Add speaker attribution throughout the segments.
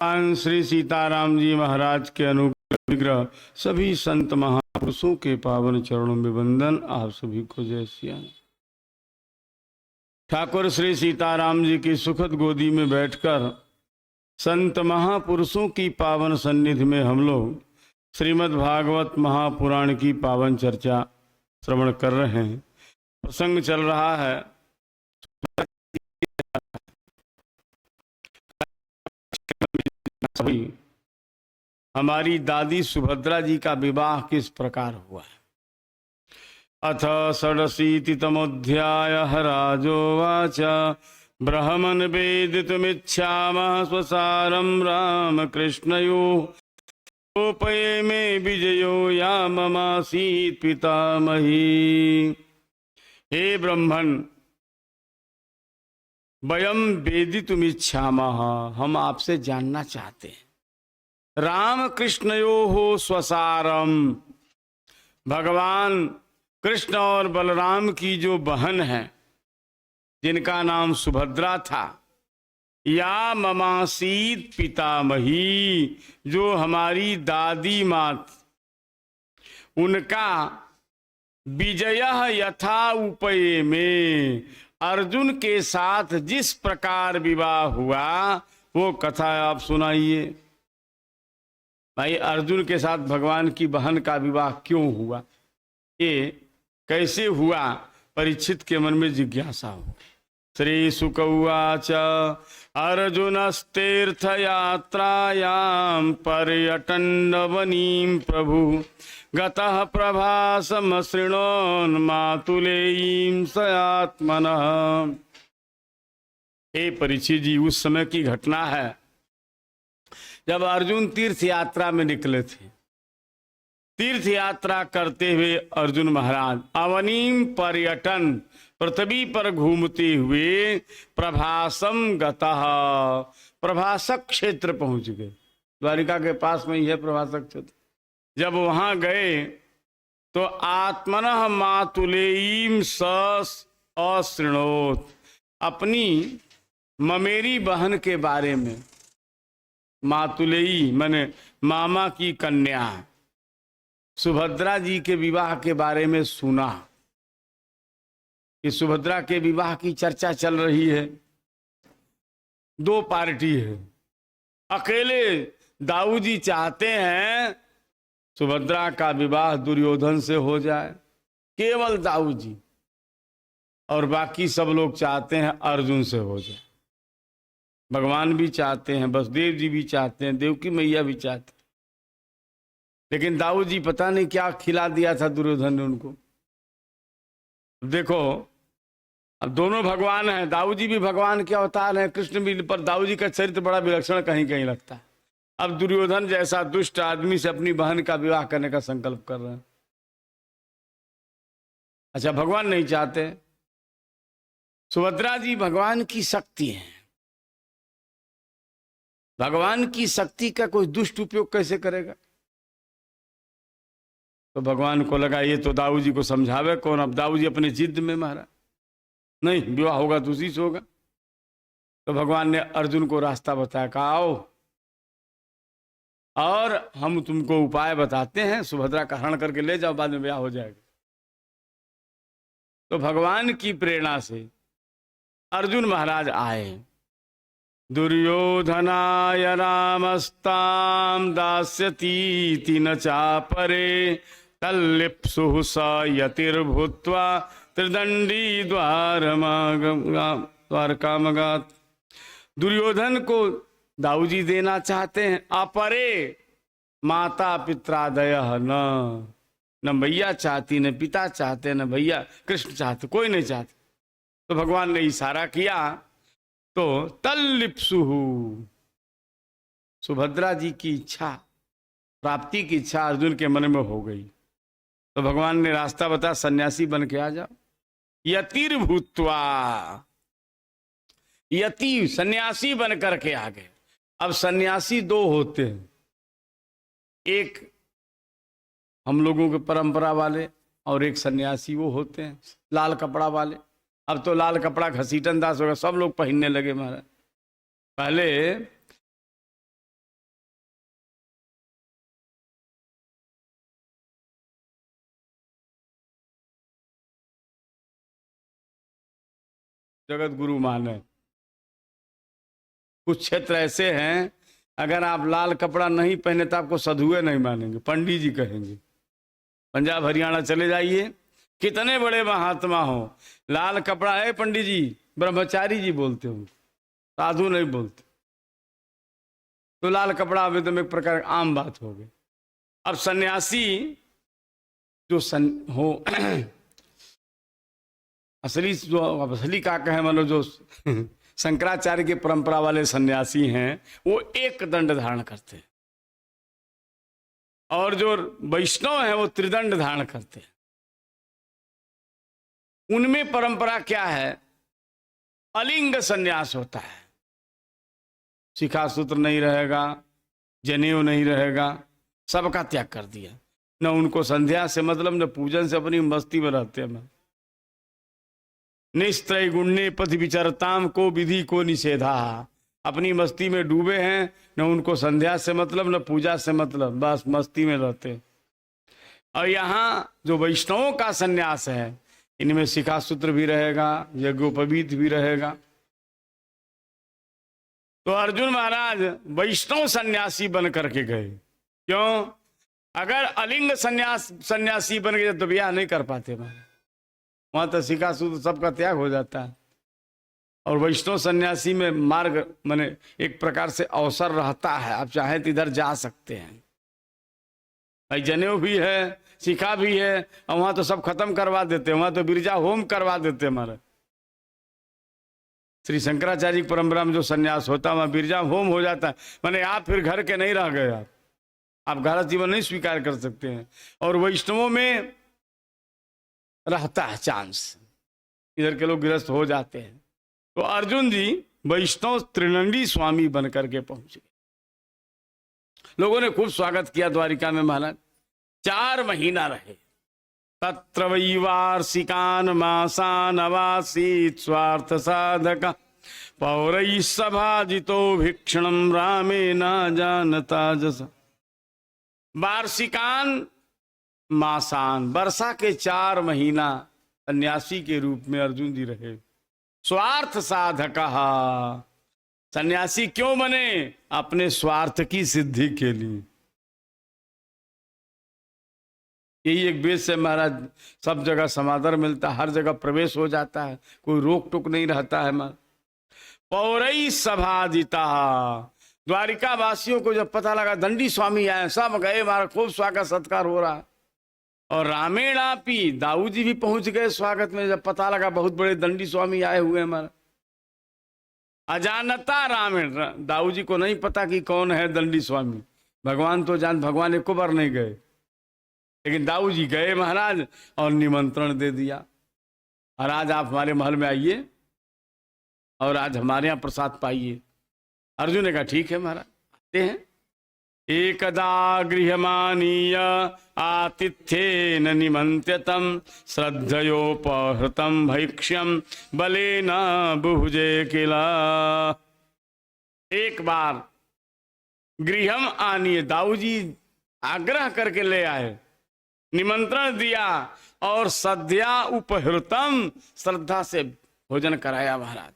Speaker 1: भगवान श्री सीताराम जी महाराज के अनुग्रह विग्रह सभी संत महापुरुषों के पावन चरणों में वंदन। आप सभी को जय सिया। ठाकुर श्री सीताराम जी की सुखद गोदी में बैठकर संत महापुरुषों की पावन सन्निधि में हम लोग श्रीमद् भागवत महापुराण की पावन चर्चा श्रवण कर रहे हैं। प्रसंग चल रहा है हमारी दादी सुभद्रा जी का विवाह किस प्रकार हुआ है। अथ षडशीतितमोऽध्याय। राजोवाच ब्रह्मन् वेदितुमिच्छामः स्वसारं रामकृष्णयोः गोपये मे विजयो या ममासीत् पितामही। हे ब्रह्मन्, वयम वेदितुमिच्छामः, हम आपसे जानना चाहते हैं। राम कृष्णयोः स्वसारम, भगवान कृष्ण और बलराम की जो बहन है जिनका नाम सुभद्रा था, या ममासीत पितामही, जो हमारी दादी माँ, उनका विजय यथा उपये में, अर्जुन के साथ जिस प्रकार विवाह हुआ वो कथा आप सुनाइए। भाई, अर्जुन के साथ भगवान की बहन का विवाह क्यों हुआ, ये कैसे हुआ, परीक्षित के मन में जिज्ञासा हो। श्री शुक उवाच अर्जुनस्तीर्थ यात्रायां पर्यटन् वनीं प्रभु गतः प्रभासमसृणोन् मातुलेयीं सयात्मनः। हे परीक्षित जी, उस समय की घटना है जब अर्जुन तीर्थ यात्रा में निकले थे। तीर्थ यात्रा करते हुए अर्जुन महाराज अवनीम पर्यटन, पृथ्वी पर घूमते हुए प्रभासम गतः, प्रभासक क्षेत्र पहुंच गए। द्वारिका के पास में ही है प्रभासक क्षेत्र। जब वहां गए तो आत्मनः मातुलेयीम स अशृणोत, अपनी ममेरी बहन के बारे में, मातुलेयी माने मामा की कन्या, सुभद्रा जी के विवाह के बारे में सुना कि सुभद्रा के विवाह की चर्चा चल रही है। दो पार्टी है। अकेले दाऊद जी चाहते हैं सुभद्रा का विवाह दुर्योधन से हो जाए, केवल दाऊद जी, और बाकी सब लोग चाहते हैं अर्जुन से हो जाए। भगवान भी चाहते हैं, वसुदेव जी भी चाहते हैं, देवकी मैया भी चाहते हैं, लेकिन दाऊद जी पता नहीं क्या खिला दिया था दुर्योधन ने उनको। देखो, अब दोनों भगवान हैं, दाऊद जी भी भगवान के अवतार हैं, कृष्ण भी, पर दाऊद जी का चरित्र बड़ा विलक्षण कहीं कहीं लगता है। अब दुर्योधन जैसा दुष्ट आदमी से अपनी बहन का विवाह करने का संकल्प कर रहे हैं। अच्छा, भगवान नहीं चाहते। सुभद्रा जी भगवान की शक्ति है, भगवान की शक्ति का कोई दुष्ट उपयोग कैसे करेगा। तो भगवान को लगा ये तो दाऊद जी को समझावे कौन। अब दाऊद जी अपने जिद में मारा, नहीं विवाह होगा तो उसी से होगा। तो भगवान ने अर्जुन को रास्ता बताया, कहा आओ और हम तुमको उपाय बताते हैं, सुभद्रा का हरण करके ले जाओ, बाद में ब्याह हो जाएगा। तो भगवान की प्रेरणा से अर्जुन महाराज आए। दुर्योधनाय रामस्तां दास्यतीति न चापरे तल्लिप्सुः स यतिर्भूत्वा त्रिदंडी द्वारकामगात। दुर्योधन को दाऊद जी देना चाहते हैं, अपरे माता पित्रादयः न भैया चाहती, न पिता चाहते, न भैया कृष्ण चाहते, कोई नहीं चाहते। तो भगवान ने इशारा किया तो तल्लिप्सुः, सुभद्रा जी की इच्छा, प्राप्ति की इच्छा अर्जुन के मन में हो गई। तो भगवान ने रास्ता बताया, सन्यासी बन के आ जाओ। यतिर्भूत्वा, यति सन्यासी बन करके आ गए। अब सन्यासी दो होते हैं, एक हम लोगों के परंपरा वाले और एक सन्यासी वो होते हैं लाल कपड़ा वाले। अब तो लाल कपड़ा घसीटन दास होगा, सब लोग पहनने लगे महाराज। पहले जगत गुरु माने। कुछ क्षेत्र ऐसे हैं, अगर आप लाल कपड़ा नहीं पहने तो आपको साधुए नहीं मानेंगे, पंडित जी कहेंगे। पंजाब हरियाणा चले जाइए, कितने बड़े महात्मा हो, लाल कपड़ा है पंडित जी, ब्रह्मचारी जी बोलते हो, साधु नहीं बोलते। तो लाल कपड़ा अभी तो एक प्रकार आम बात हो गई। अब सन्यासी जो हो असली का कहे, मतलब जो शंकराचार्य की परंपरा वाले सन्यासी हैं, वो एक दंड धारण करते हैं, और जो वैष्णव हैं वो त्रिदंड धारण करते हैं। उनमें परंपरा क्या है, अलिंग सन्यास होता है। शिखा सूत्र नहीं रहेगा, जनेऊ नहीं रहेगा, सबका त्याग कर दिया। न उनको संध्या से मतलब, न पूजन से, अपनी मस्ती में रहते हैं। निस्त्रय गुण्य पथ विचरताम को विधि को निषेधा, अपनी मस्ती में डूबे हैं, न उनको संध्या से मतलब, न पूजा से मतलब, बस मस्ती में रहते। और यहाँ जो वैष्णवों का सन्यास है, इनमें शिखा सूत्र भी रहेगा, यज्ञोपवीत भी रहेगा। तो अर्जुन महाराज वैष्णव सन्यासी बन करके गए। क्यों? अगर अलिंग सन्यासी बन गए तो ब्याह नहीं कर पाते, वहां तो शिखा सूत्र सबका त्याग हो जाता है। और वैष्णव सन्यासी में मार्ग माने एक प्रकार से अवसर रहता है, आप चाहे तो इधर जा सकते हैं। भाई जनेऊ भी है, शिखा भी है, और वहां तो सब खत्म करवा देते हैं, वहां तो बिरजा होम करवा देते हैं। हमारे श्री शंकराचार्य की परंपरा में जो सन्यास होता है वहां बिरजा होम हो जाता है, माने आप फिर घर के नहीं रह गए, आप गृहस्थ जीवन नहीं स्वीकार कर सकते हैं। और वैष्णवों में रहता है चांस, इधर के लोग गृहस्थ हो जाते हैं। तो अर्जुन जी वैष्णव त्रिनंदी स्वामी बनकर के पहुंच गए। लोगों ने खूब स्वागत किया द्वारिका में महाराज। 4 महीना रहे। तत्र वै वार्षिकान मासान अवासीत स्वार्थ साधक पौरैः सभाजितो भिक्षणम रामे न जानता जस। वार्षिकान मासान, वर्षा के 4 महीना सन्यासी के रूप में अर्जुन जी रहे। स्वार्थ साधक, सन्यासी क्यों बने? अपने स्वार्थ की सिद्धि के लिए। यही एक वेद से महाराज सब जगह समादर मिलता है, हर जगह प्रवेश हो जाता है, कोई रोक टोक नहीं रहता है। पौरई सभाजिता, द्वारिका वासियों को जब पता लगा दंडी स्वामी आए, सब गए, हमारा खूब स्वागत सत्कार हो रहा है। और रामेणापी, दाऊद जी भी पहुंच गए स्वागत में, जब पता लगा बहुत बड़े दंडी स्वामी आए हुए हमारा। अजानता रामेण, दाऊद जी को नहीं पता कि कौन है दंडी स्वामी। भगवान तो जान, भगवान एक बार नहीं गए, लेकिन दाऊद जी गए महाराज और निमंत्रण दे दिया, और आज आप हमारे महल में आइए और आज हमारे यहाँ प्रसाद पाइए। अर्जुन ने कहा ठीक है महाराज, आते हैं। एकदा गृहमानीय आतिथ्येन निमंत्यतम श्रद्धयोपहृतम भैक्ष्यम बलेन बुभुजे किला। एक बार गृहम आनीय, दाऊद जी आग्रह करके ले आए, निमंत्रण दिया, और सद्या उपहृतम, श्रद्धा से भोजन कराया महाराज।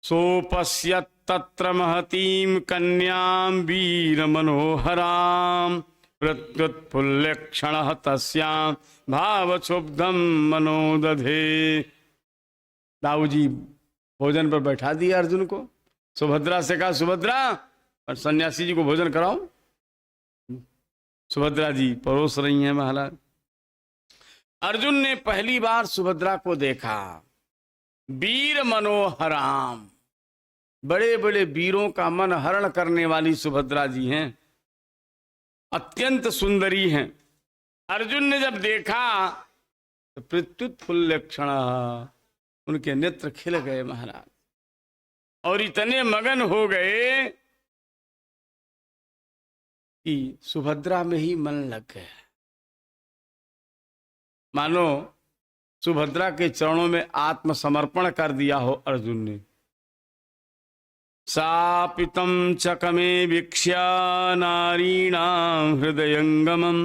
Speaker 1: सोपश्यत् तत्र महतीम कन्याम वीर मनोहराम प्रत्युत्फुल्लक्षणः तस्यां भावक्षुब्धं मनोदधे। दाऊद जी भोजन पर बैठा दिया अर्जुन को। सुभद्रा से कहा, सुभद्रा और सन्यासी जी को भोजन कराओ। सुभद्रा जी परोस रही हैं महाराज। अर्जुन ने पहली बार सुभद्रा को देखा। वीर मनोहराम, बड़े बड़े वीरों का मन हरण करने वाली सुभद्रा जी हैं, अत्यंत सुंदरी हैं। अर्जुन ने जब देखा तो प्रत्युत्फुल्लक्षण, उनके नेत्र खिल गए महाराज, और इतने मगन हो गए कि सुभद्रा में ही मन लग गया। मानो सुभद्रा के चरणों में आत्मसमर्पण कर दिया हो अर्जुन ने। सापितं चकमे वीक्ष्य नारीणां हृदयंगमं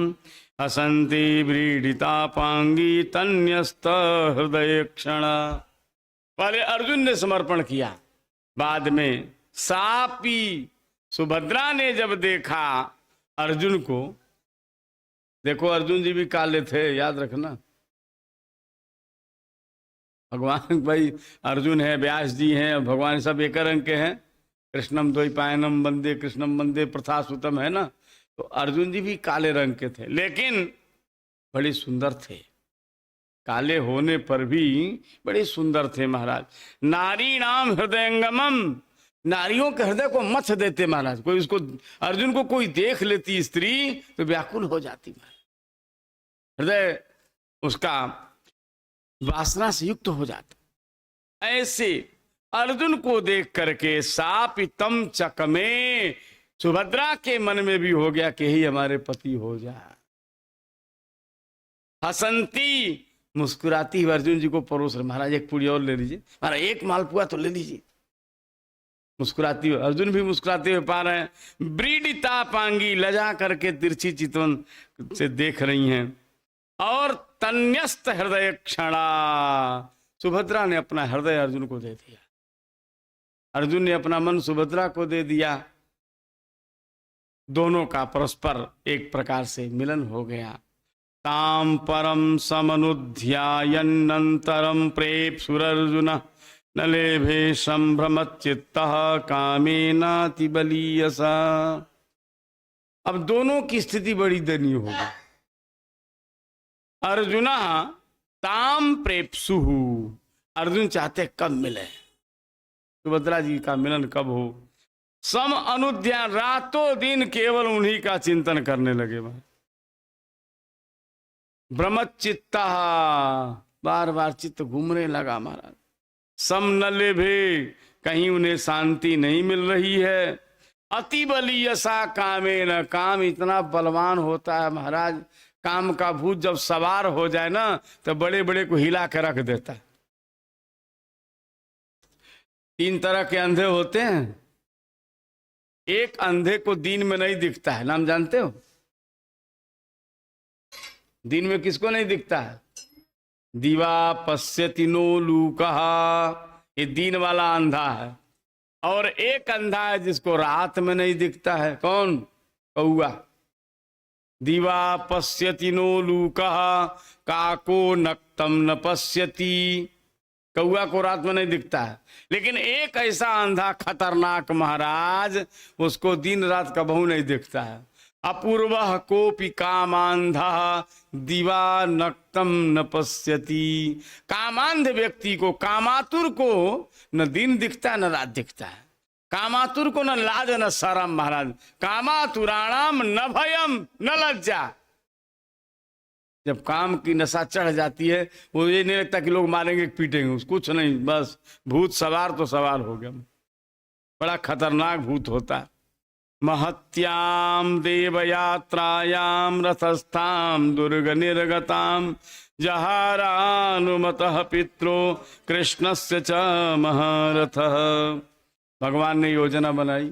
Speaker 1: हसन्ति व्रीडितापांगी तन्यस्त हृदय क्षण। पहले अर्जुन ने समर्पण किया, बाद में सापी सुभद्रा ने जब देखा अर्जुन को, देखो अर्जुन जी भी काले थे, याद रखना। भगवान भाई अर्जुन है, व्यास जी हैं, भगवान सब एक रंग के हैं। कृष्णम द्वैपायनम वंदे कृष्णम वंदे प्रथा सुतम, है ना। तो अर्जुन जी भी काले रंग के थे, लेकिन बड़े सुंदर थे। काले होने पर भी बड़े सुंदर थे महाराज। नारी नाम हृदयंगमम, नारियों के हृदय को मथ देते महाराज। कोई उसको, अर्जुन को कोई देख लेती स्त्री तो व्याकुल हो जाती महाराज, हृदय उसका वासना से युक्त हो जाता। ऐसे अर्जुन को देख करके सापितम चकमे, सुभद्रा के मन में भी हो गया कि ही हमारे पति हो जाए। हसंती, मुस्कुराती अर्जुन जी को परोस रहे, महाराज एक पूरी और ले लीजिए, महाराज एक मालपुआ तो ले लीजिए। मुस्कुराती हुई अर्जुन भी मुस्कुराते हुए पा रहे हैं। ब्रीडिता पांगी, लजा करके तिरछी चितवन से देख रही हैं। और तन्यस्त हृदय क्षणा, सुभद्रा ने अपना हृदय अर्जुन को दे दिया, अर्जुन ने अपना मन सुभद्रा को दे दिया। दोनों का परस्पर एक प्रकार से मिलन हो गया। ताम परम समनुध्यायन्नंतरम प्रेप्सुरर्जुन न लेभे संभ्रमच्चित्तः कामेनाति बलीयसा। अब दोनों की स्थिति बड़ी दयनीय हो गई। अर्जुना ताम प्रेप्सुहु, अर्जुन चाहते कब मिले, सुभद्रा जी का मिलन कब हो। सम अनुध्यान, रातों दिन केवल उन्हीं का चिंतन करने लगे। भ्रमच्चित्ता, बार बार चित्त घूमने लगा महाराज। सम न लेभे, कहीं उन्हें शांति नहीं मिल रही है। अति बलीयसा कामे न, काम इतना बलवान होता है महाराज, काम का भूत जब सवार हो जाए ना तो बड़े बड़े को हिला के रख देता है। 3 तरह के अंधे होते हैं। एक अंधे को दिन में नहीं दिखता है, नाम जानते हो? दिन में किसको नहीं दिखता है? दीवा पश्यति नो लूकहा, ये दिन वाला अंधा है। और एक अंधा है जिसको रात में नहीं दिखता है, कौन? कौआ। दीवा पश्यति नो लूकहा काको नक्तम न पश्यति, कौआ को रात में नहीं दिखता है। लेकिन एक ऐसा अंधा खतरनाक महाराज, उसको दिन रात कबहू नहीं दिखता है। अपूर्व कोपि कामांधा दिवा नक्तम न पश्यति, कामांध व्यक्ति को, कामातुर को न दिन दिखता है न रात दिखता है। कामातुर को न लाज न शरम महाराज, कामातुराणाम न भयम न लज्जा। जब काम की नशा चढ़ जाती है, वो ये नहीं लगता कि लोग मारेंगे पीटेंगे, कुछ नहीं, बस भूत सवार तो सवार हो गया। बड़ा खतरनाक भूत होता है। महत्याम देवयात्रायाम रथस्थाम दुर्ग निर्गताम जहारानुमतः पित्रो कृष्णस्य च महारथः। भगवान ने योजना बनाई।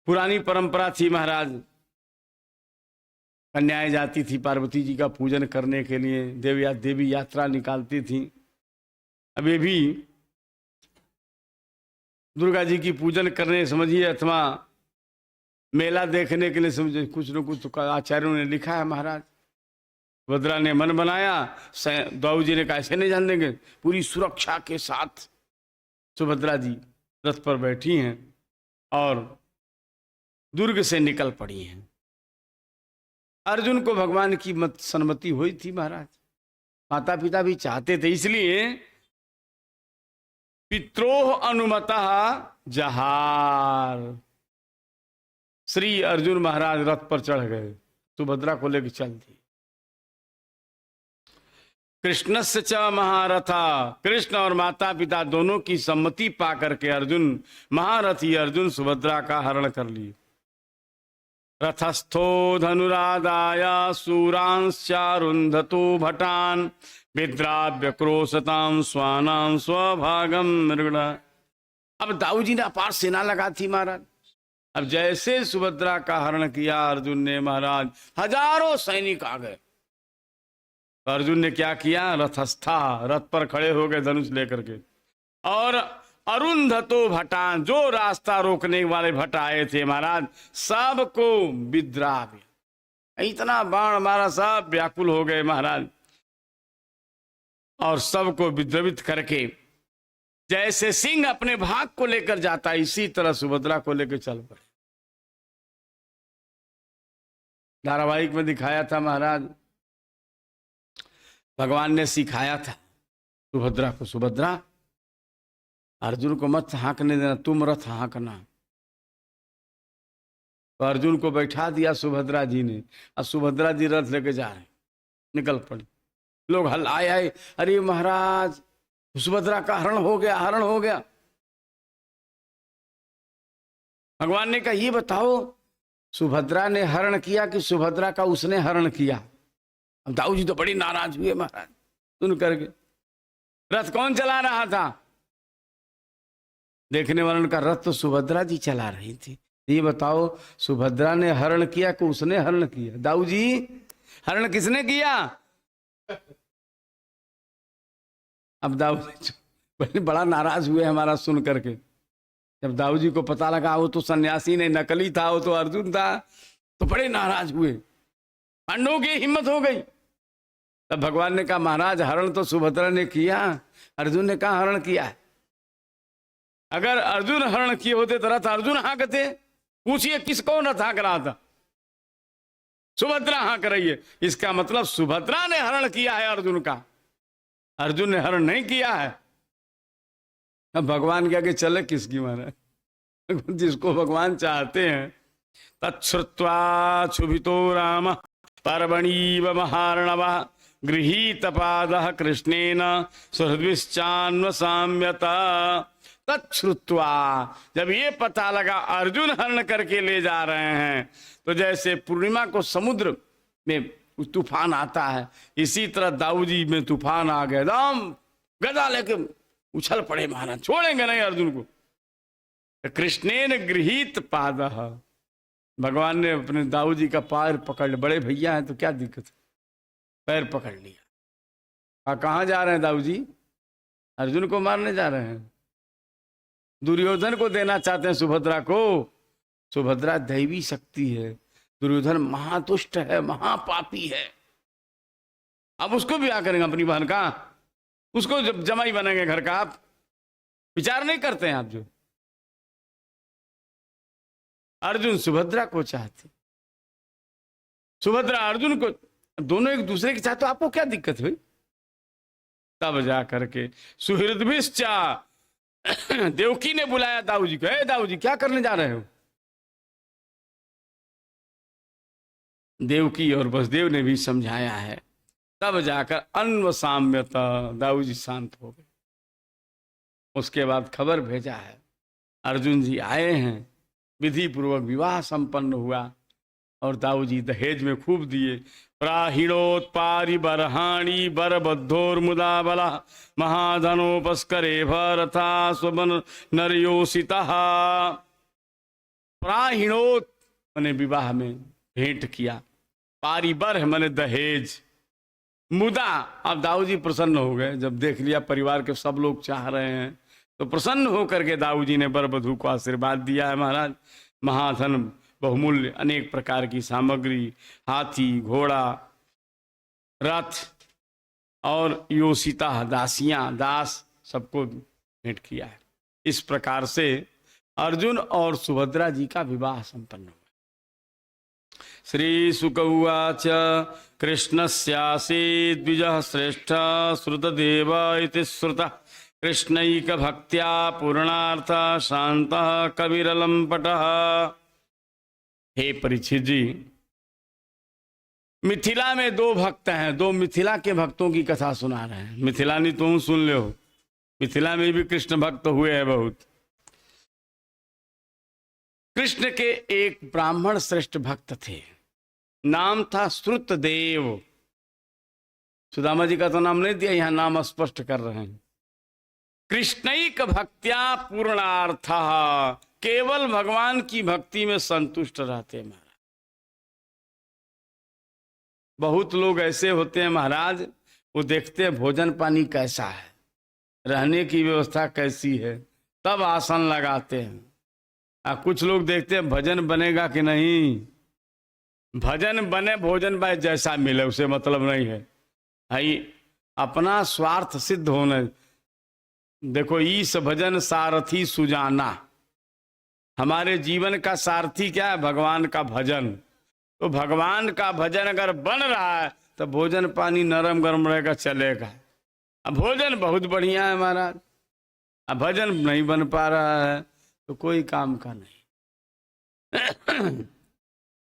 Speaker 1: पुरानी परंपरा थी महाराज, कन्याएं जाती थी पार्वती जी का पूजन करने के लिए, देवी यात्रा निकालती थी। अब ये भी दुर्गा जी की पूजन करने समझिए, अथवा मेला देखने के लिए समझिए, कुछ न कुछ तो आचार्यों ने लिखा है महाराज। सुभद्रा ने मन बनाया, दाऊ जी ने कहा ऐसे नहीं जान देंगे, पूरी सुरक्षा के साथ सुभद्रा जी रथ पर बैठी हैं और दुर्ग से निकल पड़ी हैं। अर्जुन को भगवान की सन्मति हुई थी महाराज, माता पिता भी चाहते थे, इसलिए पित्रोह अनुमतः जहार, श्री अर्जुन महाराज रथ पर चढ़ गए, सुभद्रा को लेकर चल दी। कृष्णस्य च महारथा, कृष्ण और माता पिता दोनों की सम्मति पा करके अर्जुन, महारथी अर्जुन सुभद्रा का हरण कर लिए। रथस्थो धनुरादाय शूरांश्चारुन्धतो भटान विद्राव्य क्रोशताम स्वानाम स्वभागम मृगणा। अब दाऊ जी ने अपार सेना लगा थी महाराज, अब जैसे सुभद्रा का हरण किया अर्जुन ने महाराज, हजारों सैनिक आ गए। तो अर्जुन ने क्या किया, रथस्था, रथ पर खड़े हो गए धनुष लेकर के, और अरुंधतो भटान, जो रास्ता रोकने वाले भट आए थे महाराज, सबको विद्राह, इतना बाण मारा, सब व्याकुल हो गए महाराज, और सबको विद्रवित करके जैसे सिंह अपने भाग को लेकर जाता, इसी तरह सुभद्रा को लेकर चल पड़े। धारावाहिक में दिखाया था महाराज, भगवान ने सिखाया था सुभद्रा को, सुभद्रा अर्जुन को मत हाँकने देना, तुम रथ हाँकना। तो अर्जुन को बैठा दिया सुभद्रा जी ने, और सुभद्रा जी रथ लेके जा रहे, निकल पड़े। लोग हल्लाए आए, अरे महाराज सुभद्रा का हरण हो गया, हरण हो गया। भगवान ने कहा ये बताओ, सुभद्रा ने हरण किया कि सुभद्रा का उसने हरण किया? अब दाऊ जी तो बड़ी नाराज हुए महाराज सुन करके। रथ कौन चला रहा था? देखने वालों का रथ तो सुभद्रा जी चला रही थी। ये बताओ, सुभद्रा ने हरण किया कि उसने हरण किया? दाऊ जी हरण किसने किया? अब दाऊ जी बड़ा नाराज हुए हमारा सुन करके। जब दाऊ जी को पता लगा वो तो सन्यासी नहीं, नकली था, वो तो अर्जुन था, तो बड़े नाराज हुए। पांडवों की हिम्मत हो गई। तब भगवान ने कहा महाराज हरण तो सुभद्रा ने किया, अर्जुन ने कहा हरण किया है। अगर अर्जुन हरण किए होते तो रथ अर्जुन हाँकते। पूछिए किसको रथ हाँक रहा था? सुभद्रा हाँक रही है। इसका मतलब सुभद्रा ने हरण किया है अर्जुन का, अर्जुन ने हरण नहीं किया है। अब भगवान के आगे चले किसकी माने? जिसको भगवान चाहते हैं। तच्छ्रुत्वा क्षुभितो राम पर्वणीव महार्णव गृहीत पादः कृष्णेन सुहृद्भिश्चान्वसाम्यत। तच्छ्रुत्वा, जब ये पता लगा अर्जुन हरण करके ले जा रहे हैं, तो जैसे पूर्णिमा को समुद्र में तूफान आता है, इसी तरह दाऊ जी में तूफान आ गया। एकदम गदा लेके उछल पड़े महाराज, छोड़ेंगे नहीं अर्जुन को। कृष्णेन गृहीत पादः, भगवान ने अपने दाऊ जी का पैर पकड़, बड़े भैया हैं तो क्या दिक्कत है, पैर पकड़ लिया। कहाँ जा रहे हैं दाऊ जी? अर्जुन को मारने जा रहे हैं, दुर्योधन को देना चाहते हैं सुभद्रा को। सुभद्रा दैवी शक्ति है, दुर्योधन महादुष्ट है, महापापी है। अब उसको भी क्या करेंगे अपनी बहन का? उसको जब जमाई बनेंगे घर का? आप विचार नहीं करते हैं आप? जो अर्जुन सुभद्रा को चाहते, सुभद्रा अर्जुन को, दोनों एक दूसरे के चाहते, तो आपको क्या दिक्कत हुई? तब जा करके सुहृद्भिश्चा, देवकी ने बुलाया दाऊ जी को। ए दाऊ जी क्या करने जा रहे हो? देवकी और वसुदेव ने भी समझाया है। तब जाकर अन्वसाम्यता, दाऊ जी शांत हो गए। उसके बाद खबर भेजा है अर्जुन जी आए हैं, विधि पूर्वक विवाह संपन्न हुआ, और दाऊ जी दहेज में खूब दिए। प्राहिणोत्पारि बरहाणी बरबद्धोर्मुदा बला महाधनोपस्करे भरथा स्वमन नरयोषिता। प्राहिणोत मैंने विवाह में भेंट किया, पारिबर मैंने दहेज, मुदा। अब दाऊ जी प्रसन्न हो गए जब देख लिया परिवार के सब लोग चाह रहे हैं, तो प्रसन्न होकर के दाऊ जी ने वर वधू को आशीर्वाद दिया है महाराज। महाधन, बहुमूल्य अनेक प्रकार की सामग्री, हाथी, घोड़ा, रथ और योषिता दासियां, दास, सबको भेंट किया है। इस प्रकार से अर्जुन और सुभद्रा जी का विवाह संपन्न हुआ। श्री शुक उवाच कृष्णस्यासी द्विजः श्रेष्ठ श्रुतदेव इति श्रुतः कृष्णैक भक्त्या पूर्णार्थ शांतः कविरलंपटः। हे परीक्षित जी, मिथिला में दो भक्त हैं, दो मिथिला के भक्तों की कथा सुना रहे हैं। मिथिलानी तुम सुन ले हो, मिथिला में भी कृष्ण भक्त हुए हैं बहुत। कृष्ण के एक ब्राह्मण श्रेष्ठ भक्त थे, नाम था श्रुतदेव। सुदामा जी का तो नाम नहीं दिया, यहां नाम स्पष्ट कर रहे हैं। कृष्णैक भक्त्या पूर्णार्थ, केवल भगवान की भक्ति में संतुष्ट रहते हैं महाराज। बहुत लोग ऐसे होते हैं महाराज, वो देखते हैं भोजन पानी कैसा है, रहने की व्यवस्था कैसी है, तब आसन लगाते हैं। कुछ लोग देखते हैं भजन बनेगा कि नहीं, भजन बने भोजन भाई जैसा मिले उसे मतलब नहीं है भाई, अपना स्वार्थ सिद्ध होने। देखो, ईश भजन सारथी सुजाना, हमारे जीवन का सारथी क्या है? भगवान का भजन। तो भगवान का भजन अगर बन रहा है तो भोजन पानी नरम गरम रहेगा, चलेगा। अब भोजन बहुत बढ़िया है महाराज, अब भजन नहीं बन पा रहा है तो कोई काम का नहीं।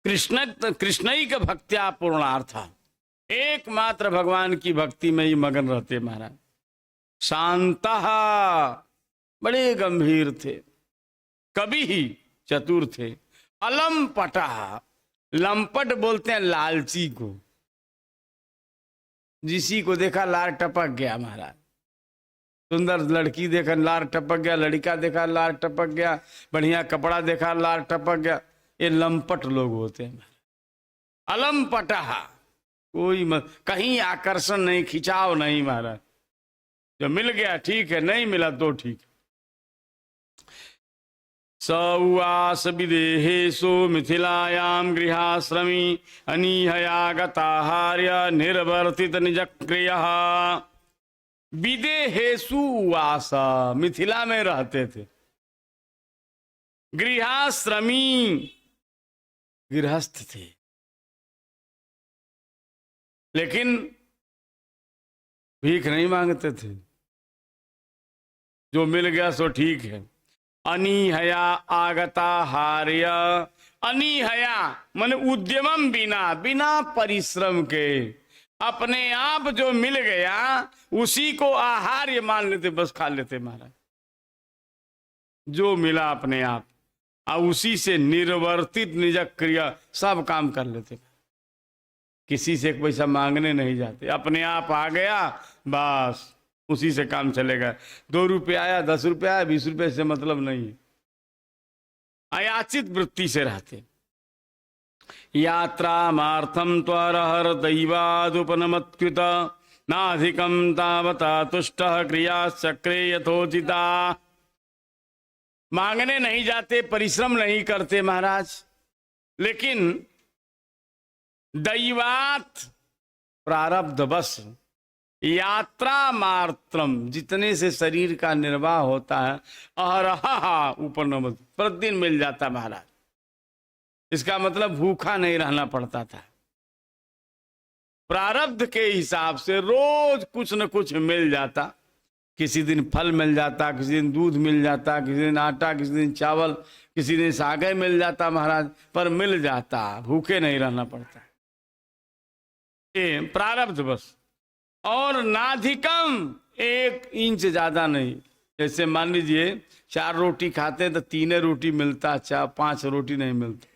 Speaker 1: कृष्णैक भक्त्या पूर्णार्था, एकमात्र भगवान की भक्ति में ही मगन रहते महाराज। शांता, बड़े गंभीर थे, कभी ही चतुर थे। अलमपटा, लंपट बोलते हैं लालची को, जिसी को देखा लार टपक गया महाराज। सुंदर लड़की देखा लार टपक गया, लड़का देखा लार टपक गया, बढ़िया कपड़ा देखा लार टपक गया, ये लंपट लोग होते हैं। अलमपटा, कोई कहीं आकर्षण नहीं, खिंचाव नहीं महाराज। जो मिल गया ठीक है, नहीं मिला तो ठीक। स उवास विदेहेषु मिथिलायां गृहाश्रमी अनीहया गताहार्य निर्वर्तित निजक्रियः। विदेहेषु उवास, मिथिला में रहते थे। गृहाश्रमी, गृहस्थ थे, लेकिन भीख नहीं मांगते थे, जो मिल गया सो ठीक है। अनीहया आगता हार्य, अनीहया मन उद्यमम, बिना बिना परिश्रम के अपने आप जो मिल गया उसी को आहार्य मान लेते, बस खा लेते महाराज। जो मिला अपने आप, और उसी से निर्वर्तित निज क्रिया, सब काम कर लेते, किसी से एक पैसा मांगने नहीं जाते। अपने आप आ गया बस उसी से काम चलेगा। 2 रुपये आया, 10 रुपये आया, 20 रुपये से मतलब नहीं है। अयाचित वृत्ति से रहते। यात्रा मार्थम त्वरहर दैवादुपनमत्कृत नाधिकम तावता तुष्ट क्रिया चक्रे यथोचिता। मांगने नहीं जाते, परिश्रम नहीं करते महाराज, लेकिन दैवात प्रारब्ध बस यात्रा मात्रम, जितने से शरीर का निर्वाह होता है, अहरहा उपनम, प्रतिदिन मिल जाता महाराज। इसका मतलब भूखा नहीं रहना पड़ता था। प्रारब्ध के हिसाब से रोज कुछ न कुछ मिल जाता। किसी दिन फल मिल जाता, किसी दिन दूध मिल जाता, किसी दिन आटा, किसी दिन चावल, किसी दिन सागे मिल जाता महाराज, पर मिल जाता, भूखे नहीं रहना पड़ता। ये प्रारब्ध बस। और नाधिकम, 1 इंच ज्यादा नहीं। जैसे मान लीजिए 4 रोटी खाते तो 3 रोटी मिलता, 5 रोटी नहीं मिलती,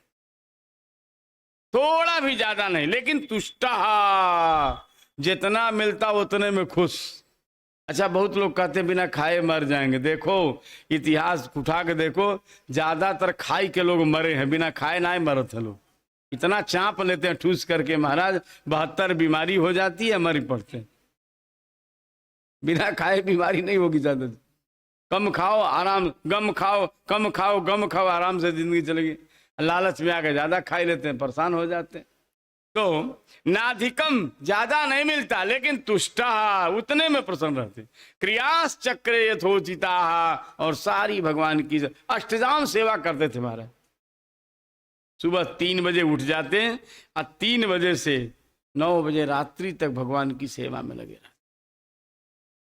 Speaker 1: थोड़ा भी ज्यादा नहीं, लेकिन तुष्टा, जितना मिलता उतने में खुश। अच्छा, बहुत लोग कहते बिना खाए मर जाएंगे। देखो इतिहास उठा के देखो, ज्यादातर खाई के लोग मरे हैं, बिना खाए ना मरे थे लोग। इतना चाप लेते हैं ठूस करके महाराज, 72 बीमारी हो जाती है, मर पड़ते हैं। बिना खाए बीमारी नहीं होगी ज्यादा। कम खाओ आराम, गम खाओ कम खाओ, गम खाओ आराम से जिंदगी चलेगी। लालच में आके ज्यादा खा लेते हैं, परेशान हो जाते हैं। तो नाधिकम, ज्यादा नहीं मिलता, लेकिन तुष्टा, उतने में प्रसन्न रहते। क्रियास चक्रे यथोचिता, और सारी भगवान की अष्टजाम सेवा करते थे महाराज। सुबह 3 बजे उठ जाते हैं और 3 बजे से 9 बजे रात्रि तक भगवान की सेवा में लगे रहते,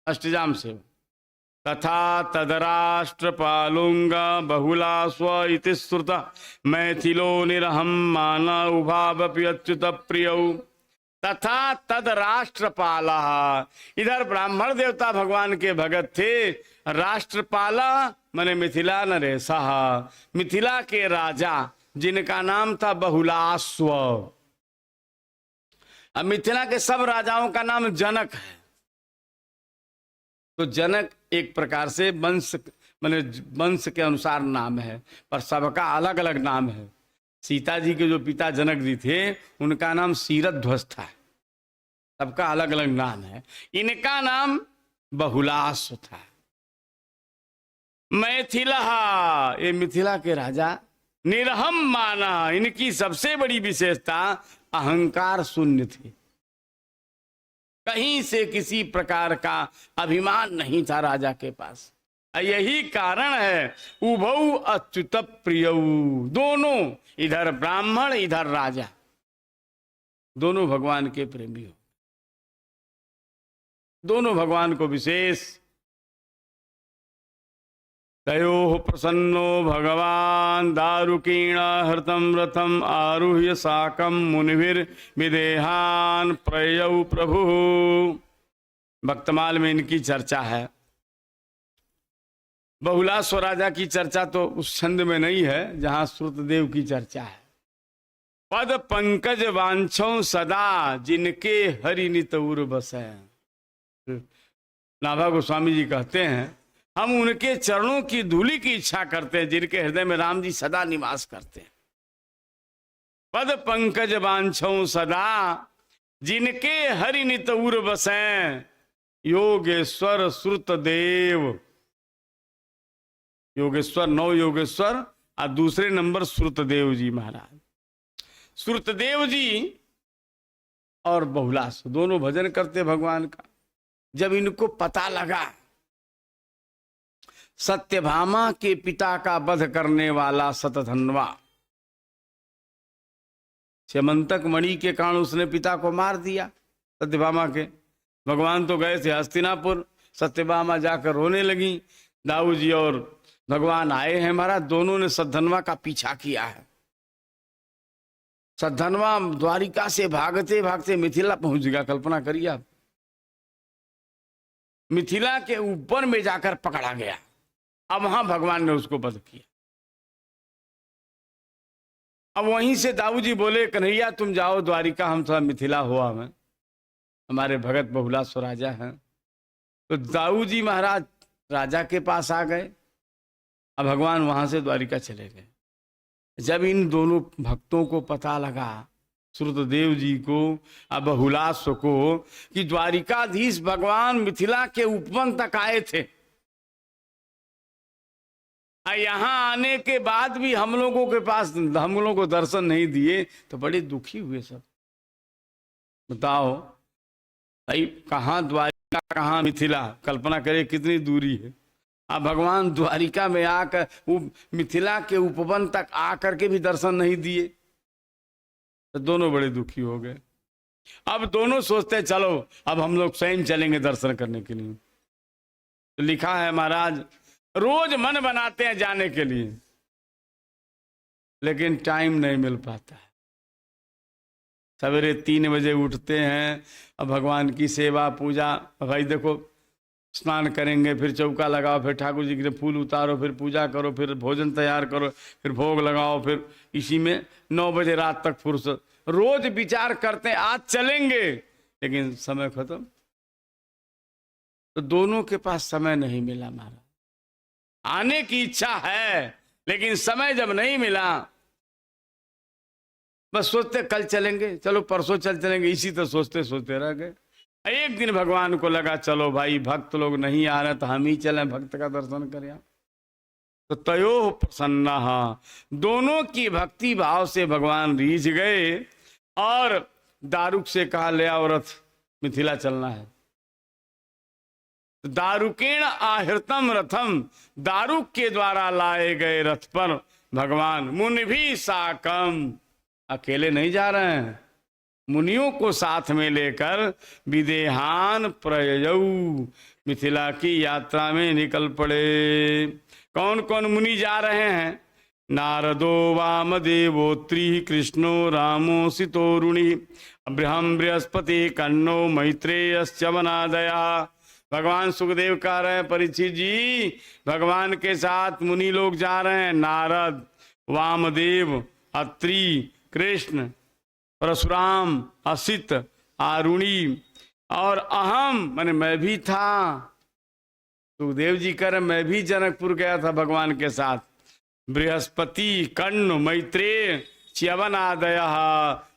Speaker 1: अष्टजाम सेवा। तथा तदराष्ट्रपालुंग बहुला स्व इति श्रुत मैथिलो निरहम मान उभावपि अच्युत प्रिय। तथा तदराष्ट्रपाल, इधर ब्राह्मण देवता भगवान के भगत थे। राष्ट्रपाला माने मिथिला नरेशा, मिथिला के राजा जिनका नाम था बहुलास्व। अब मिथिला के सब राजाओं का नाम जनक है, तो जनक एक प्रकार से मैंने वंश के अनुसार नाम है, पर सबका अलग अलग नाम है। सीता जी के जो पिता जनक जी थे उनका नाम सीरध्वज था, सबका अलग अलग नाम है। इनका नाम बहुलास था। मैथिला, ये मिथिला के राजा निरहम माना, इनकी सबसे बड़ी विशेषता अहंकार शून्य थी। कहीं से किसी प्रकार का अभिमान नहीं था राजा के पास। यही कारण है उभौ अच्युत प्रियौ, दोनों, इधर ब्राह्मण इधर राजा, दोनों भगवान के प्रेमी हो, दोनों भगवान को विशेष। तयोः प्रसन्नो भगवान दारुकीण हृतम रथम आरुह्य साकम मुनिभिर विदेहान प्रयौ प्रभु। भक्तमाल में इनकी चर्चा है। बहुलास्व राजा की चर्चा तो उस छंद में नहीं है जहां श्रुतदेव की चर्चा है। पद पंकज वांछों सदा जिनके हरि नित उर बसै। नाभा गोस्वामी जी कहते हैं हम उनके चरणों की धूलि की इच्छा करते हैं, जिनके हृदय में राम जी सदा निवास करते हैं। पद पंकज वांछों सदा जिनके हरि नित उर बसै। योगेश्वर श्रुत देव, योगेश्वर, नौ योगेश्वर और दूसरे नंबर श्रुतदेव जी महाराज। श्रुतदेव जी और बहुलास दोनों भजन करते भगवान का। जब इनको पता लगा सत्यभामा के पिता का वध करने वाला शतधन्वा, स्यमंतक मणि के कारण उसने पिता को मार दिया सत्यभामा के। भगवान तो गए थे हस्तिनापुर, सत्यभामा जाकर रोने लगी। दाऊ जी और भगवान आए हैं महाराज, दोनों ने शतधन्वा का पीछा किया है। शतधन्वा द्वारिका से भागते भागते मिथिला पहुंच गया। कल्पना करिए आप, मिथिला के ऊपर में जाकर पकड़ा गया। अब वहां भगवान ने उसको वध किया। अब वहीं से दाऊ जी बोले कन्हैया तुम जाओ द्वारिका, हम थोड़ा मिथिला हुआ में, हमारे भगत बहुलास राजा हैं। तो दाऊ जी महाराज राजा के पास आ गए। अब भगवान वहां से द्वारिका चले गए। जब इन दोनों भक्तों को पता लगा, श्रुतदेव जी को अब बहुलास को, कि द्वारिकाधीश भगवान मिथिला के उपवन तक आए थे, यहां आने के बाद भी हम लोगों के पास हम लोगों को दर्शन नहीं दिए, तो बड़े दुखी हुए सब। बताओ भाई, कहाँ द्वारिका कहाँ मिथिला, कल्पना करिए कितनी दूरी है। अब भगवान द्वारिका में आकर वो मिथिला के उपवन तक आकर के भी दर्शन नहीं दिए, तो दोनों बड़े दुखी हो गए। अब दोनों सोचते चलो अब हम लोग स्वयं चलेंगे दर्शन करने के लिए। तो लिखा है महाराज, रोज मन बनाते हैं जाने के लिए, लेकिन टाइम नहीं मिल पाता है। सवेरे 3 बजे उठते हैं, अब भगवान की सेवा पूजा, भाई देखो स्नान करेंगे, फिर चौका लगाओ, फिर ठाकुर जी के फूल उतारो, फिर पूजा करो, फिर भोजन तैयार करो, फिर भोग लगाओ, फिर इसी में 9 बजे रात तक फुर्सत। रोज विचार करते हैं आज चलेंगे, लेकिन समय खत्म। तो दोनों के पास समय नहीं मिला महाराज। आने की इच्छा है लेकिन समय जब नहीं मिला, बस सोचते कल चलेंगे, चलो परसों चलेंगे, इसी तरह सोचते सोचते रह गए। एक दिन भगवान को लगा चलो भाई भक्त लोग नहीं आ रहे तो हम ही चलें, भक्त का दर्शन करें। तो तयो प्रसन्न, दोनों की भक्ति भाव से भगवान रीझ गए और दारुक से कहा ले आओ रथ, मिथिला चलना है। दारुकेण आहृतम रथम, दारुक के द्वारा लाए गए रथ पर भगवान मुनि भी साकम, अकेले नहीं जा रहे हैं, मुनियों को साथ में लेकर विदेहान प्रययौ, मिथिला की यात्रा में निकल पड़े। कौन कौन मुनि जा रहे हैं? नारदो वामदेवोत्री कृष्णो रामो सितोरुणि अब्रहम बृहस्पति कन्नो मैत्रेयश्च वनादया। भगवान सुखदेव कह रहे हैं परीक्षित जी, भगवान के साथ मुनि लोग जा रहे हैं, नारद, वामदेव, अत्रि, कृष्ण, परशुराम, असित, आरुणि और अहम, माने मैं भी था। सुखदेव जी कर मैं भी जनकपुर गया था भगवान के साथ। बृहस्पति, कर्ण, मैत्रेय, च्यवन आदय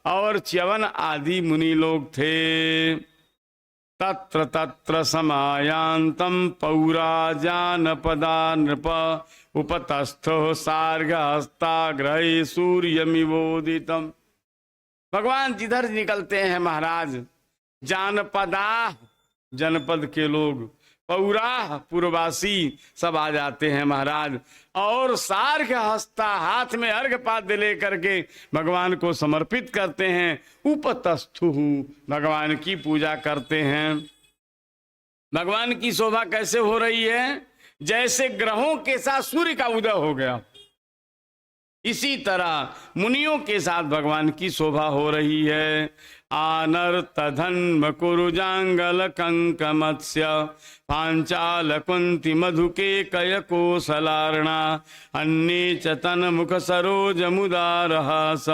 Speaker 1: और च्यवन आदि मुनि लोग थे। तत्र तत्र समायांतम पौरा जानपदा नृप उपतस्थो सार्गहस्ताग्रहे सूर्यमिवोदितम। भगवान जिधर निकलते हैं महाराज, जानपदा जनपद के लोग, पौरा पूर्ववासी सब आ जाते हैं महाराज, और सार्घ हस्ता हाथ में अर्घ पाद्य लेकर के भगवान को समर्पित करते हैं। उपतस्थु भगवान की पूजा करते हैं। भगवान की शोभा कैसे हो रही है? जैसे ग्रहों के साथ सूर्य का उदय हो गया, इसी तरह मुनियों के साथ भगवान की शोभा हो रही है। आनर्त धन्म कुरुजांगल कंक मत्स्य पांचाल कुंती मधुके कय कोसलार्णा अन्ये च तन मुख सरोज मुदार हास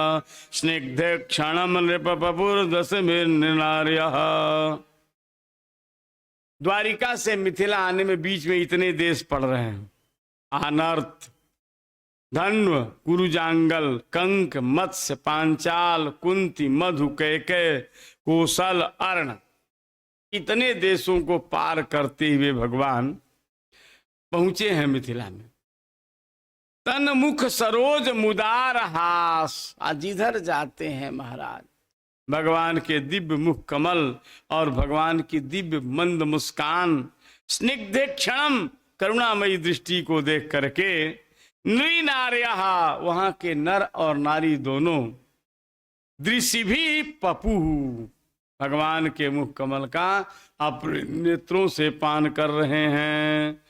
Speaker 1: स्निग्ध क्षणम नृप पपुर्दस निर्नार्यः। द्वारिका से मिथिला आने में बीच में इतने देश पड़ रहे हैं। आनर्त, धन्व, कुरुजांगल, कंक, मत्स्य, पांचाल, कुंती, मधु, कैकय, कोसल, अर्ण, इतने देशों को पार करते हुए भगवान पहुंचे हैं मिथिला में। तन मुख सरोज मुदार हास, जिधर जाते हैं महाराज भगवान के दिव्य मुख कमल और भगवान की दिव्य मंद मुस्कान, स्निग्ध क्षणम करुणामयी दृष्टि को देख करके नृनार्या, वहां के नर और नारी दोनों, दृश्य भी पपु, भगवान के मुख कमल का अपने नेत्रों से पान कर रहे हैं।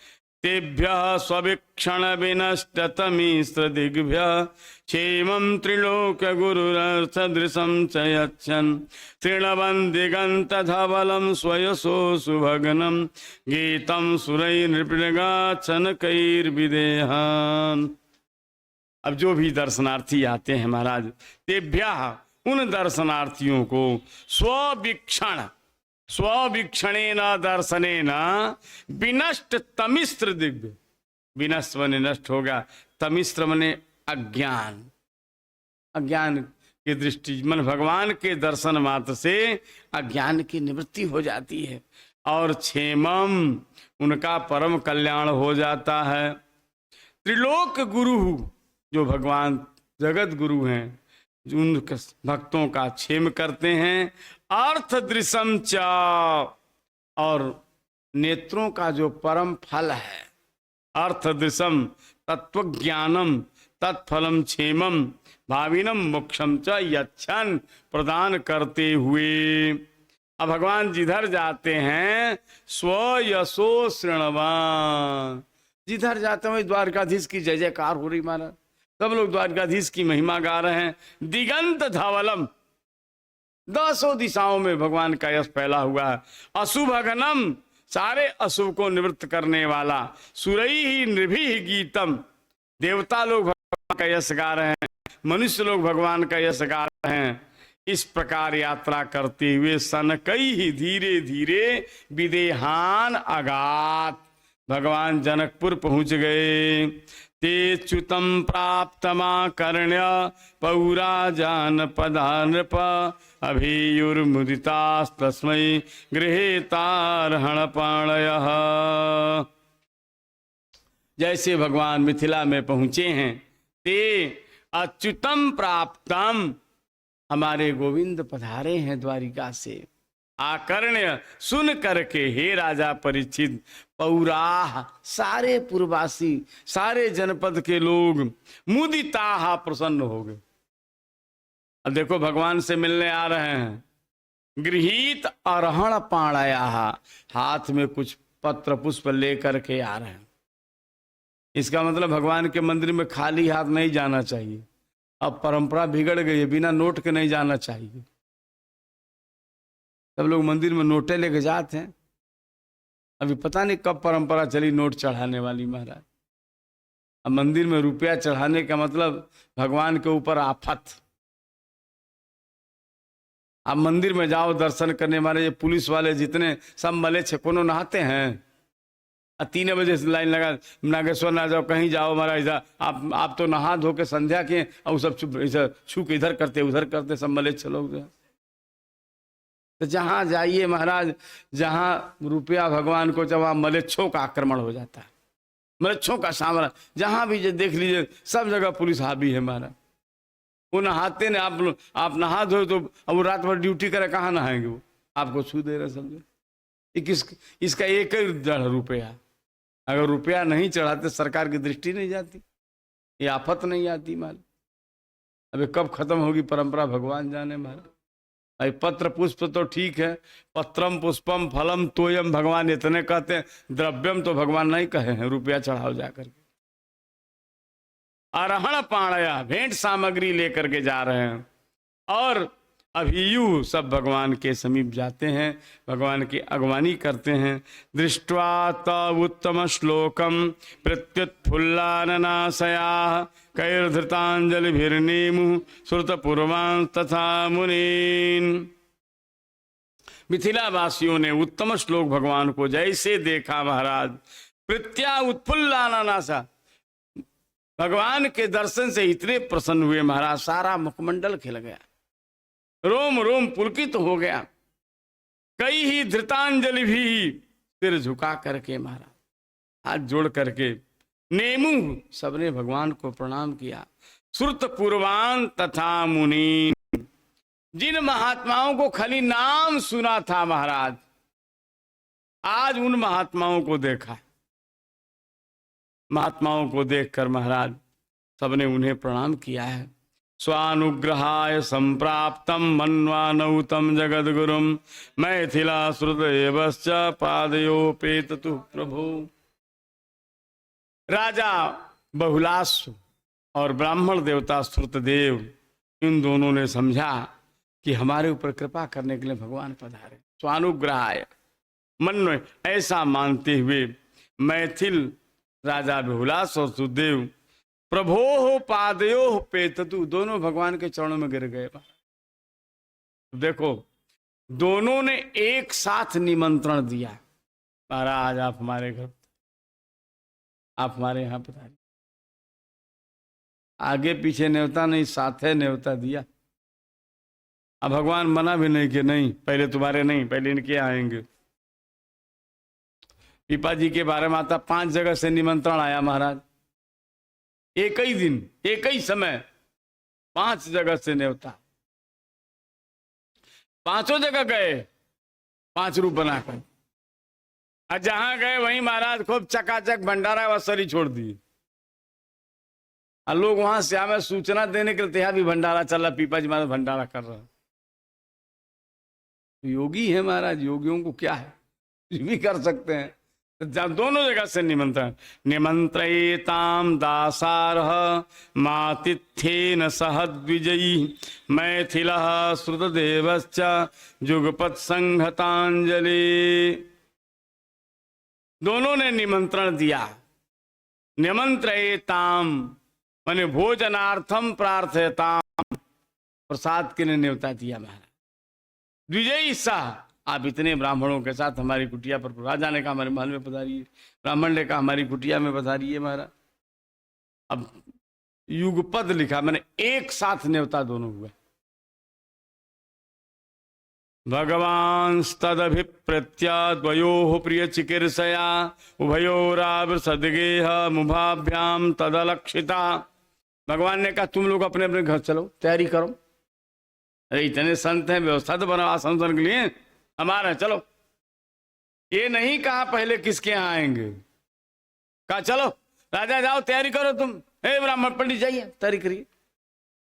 Speaker 1: तेभ्य स्वीक्षण विनष्टतमीस्त्र दिग्भ्य क्षेमं त्रिलोक गुरुरर्थदृशं च यच्छन् तृणवन् दिगंत धवलं स्वयसो सुभगनं गीतं सुरैर्नृपगाच्छन् कैर्विदेहान्। अब जो भी दर्शनार्थी आते हैं महाराज, तेभ्य उन दर्शनार्थियों को स्वीक्षण, स्वीक्षणेन दर्शनेन विनष्ट तमिस्त्र दिग्भ्य, विनष्ट मने नष्ट होगा, तमिस्त्र मने अज्ञान, अज्ञान की दृष्टि मन भगवान के दर्शन मात्र से अज्ञान की निवृत्ति हो जाती है और क्षेमम उनका परम कल्याण हो जाता है। त्रिलोक गुरु, जो भगवान जगत गुरु हैं, जो उन भक्तों का क्षेम करते हैं। अर्थ दृशम च, और नेत्रों का जो परम फल है, अर्थ दृशम तत्व ज्ञानम तत्फलम क्षेमम भाविनम मोक्षम च यच्छन, प्रदान करते हुए। अब भगवान जिधर जाते हैं स्व यशो श्रृणवान, जिधर जाते हैं द्वारकाधीश की जय जयकार हो रही महाराज, सब लोग द्वारकाधीश की महिमा गा रहे हैं। दिगंत धवलम, दसों दिशाओं में भगवान का यश फैला हुआ है। अशुभगनम, सारे अशुभ को निवृत्त करने वाला। सुरई ही नृभि गीतम, देवता लोग भगवान का यश गा रहे हैं, मनुष्य लोग भगवान का यश गा रहे हैं। इस प्रकार यात्रा करते हुए सनकई ही धीरे धीरे विदेहान अगात, भगवान जनकपुर पहुंच गए। ते च्युतम प्राप्तमाकर्ण्य पौरा जानपदा नृप अभियुर्मुदितास्तस्मै गृहेतार्हणपाणयः। जैसे भगवान मिथिला में पहुंचे हैं, ते अच्युतम प्राप्तम, हमारे गोविंद पधारे हैं द्वारिका से। आकर्ण्य, सुन करके हे राजा परीक्षित, पौराह, सारे पूर्ववासी, सारे जनपद के लोग, मुदिताह, प्रसन्न हो गए। अब देखो भगवान से मिलने आ रहे हैं। गृहीत अर्हण पाणया, हाथ में कुछ पत्र पुष्प लेकर के आ रहे हैं। इसका मतलब भगवान के मंदिर में खाली हाथ नहीं जाना चाहिए। अब परंपरा बिगड़ गई है, बिना नोट के नहीं जाना चाहिए। सब लोग मंदिर में नोटे लेके जाते हैं। अभी पता नहीं कब परंपरा चली नोट चढ़ाने वाली महाराज। अब मंदिर में रुपया चढ़ाने का मतलब भगवान के ऊपर आफत। अब मंदिर में जाओ दर्शन करने वाले ये पुलिस वाले जितने सब मले छे कोनो नहाते हैं, 3 बजे से लाइन लगा, नागेश्वर ना जाओ, कहीं जाओ महाराज, आप तो नहा धो के संध्या के और सब छू के इधर करते उधर करते, सब मलेच्छ लोग जो है। तो जहाँ जाइए महाराज, जहाँ रुपया भगवान को, जब वहाँ मलेच्छों का आक्रमण हो जाता है, मलेच्छों का साम्राज्य, जहाँ भी देख लीजिए सब जगह पुलिस हावी है महाराज। वो नहाते ने, आप नहा धो तो अब वो रात भर ड्यूटी करे, कहाँ नहाएंगे वो, आपको छू दे रहे समझो। इसका एक ही जड़ रुपया, अगर रुपया नहीं चढ़ाते सरकार की दृष्टि नहीं जाती, ये आफत नहीं आती माल। अबे कब खत्म होगी परंपरा भगवान जाने महाराज। अरे पत्र पुष्प तो ठीक है, पत्रम पुष्पम फलम तोयम भगवान इतने कहते हैं, द्रव्यम तो भगवान नहीं कहे हैं, रुपया चढ़ाओ जाकर के। अरहण पाणया, भेंट सामग्री लेकर के जा रहे हैं, और अभियु सब भगवान के समीप जाते हैं, भगवान की अगवानी करते हैं। दृष्ट्वा तव उत्तम श्लोकम प्रत्युत्फुल्लाननाशया कैर्धृतांजलिभिर्नेमु श्रुतपूर्वां तथा मुनीन्। मिथिला वासियों ने उत्तम श्लोक भगवान को जैसे देखा महाराज, प्रत्या उत्फुल्लाननाशा, भगवान के दर्शन से इतने प्रसन्न हुए महाराज, सारा मुखमंडल खिल गया, रोम रोम पुलकित हो गया। कई ही धृतांजलि भी सिर झुका करके महाराज, हाथ जोड़ करके, नेमु सबने भगवान को प्रणाम किया। श्रुत पूर्वान तथा मुनि, जिन महात्माओं को खाली नाम सुना था महाराज, आज उन महात्माओं को देखा। महात्माओं को देखकर महाराज सबने उन्हें प्रणाम किया है। स्वानुग्रहाय संप्राप्तम मन्वानौतम जगद्गुरुम मैथिला श्रुतदेवश्च पादयोपेततु प्रभु। राजा बहुलाश्व और ब्राह्मण देवता श्रुतदेव, इन दोनों ने समझा कि हमारे ऊपर कृपा करने के लिए भगवान पधारे। स्वानुग्रहाय, मन में ऐसा मानते हुए मैथिल राजा बहुलाश और सुदेव प्रभो पादयो पेततु, दोनों भगवान के चरणों में गिर गए। देखो, दोनों ने एक साथ निमंत्रण दिया, महाराज आप हमारे घर, आप हमारे यहाँ पधारिए। आगे पीछे न्योता नहीं, साथे न्योता दिया। अब भगवान मना भी नहीं कि नहीं, पहले तुम्हारे नहीं, पहले इनके आएंगे। पीपा जी के बारे में आता, 5 जगह से निमंत्रण आया महाराज, एक ही दिन एक ही समय 5 जगह से न्योता। 5 जगह गए, 5 रूप बनाकर, और जहां गए वहीं महाराज खूब चकाचक भंडारा वसरी छोड़ दिए। और लोग वहां से हमें सूचना देने के लिए भी भंडारा चल रहा, पीपा जी महाराज भंडारा कर रहा। योगी है महाराज, योगियों को क्या है, कुछ भी कर सकते हैं। दोनों जगह से निमंत्रण, निमंत्रयेताम दासारः मातिथ्येन सहद्विजयी मैथिलः श्रुतदेवश्च जुगपत् संहतांजलि। दोनों ने निमंत्रण दिया। निमंत्रयेताम माने भोजनार्थम प्रार्थयताम, प्रसाद के लिए न्योता दिया महाराज। द्विजयी सह, आप इतने ब्राह्मणों के साथ हमारी कुटिया पर, राजा ने कहा हमारे महल में पधारिए, ब्राह्मण ने कहा हमारी कुटिया में पधारिए महाराज। अब युगपद लिखा, मैंने एक साथ न्योता दोनों हुए। भगवान तदभिप्रत्याद्वयोः प्रिय चिकीर्षया उभयोरावृसद्गेह मुभाभ्याम तदलक्षिता। भगवान ने कहा तुम लोग अपने अपने घर चलो, तैयारी करो। अरे इतने संत हैं, व्यवस्था तो बनाओ आसन के लिए, हमारा चलो। ये नहीं कहा पहले किसके यहाँ आएंगे, कहा चलो राजा जाओ तैयारी करो तुम, हे ब्राह्मण पंडित जाइए तैयारी करिए।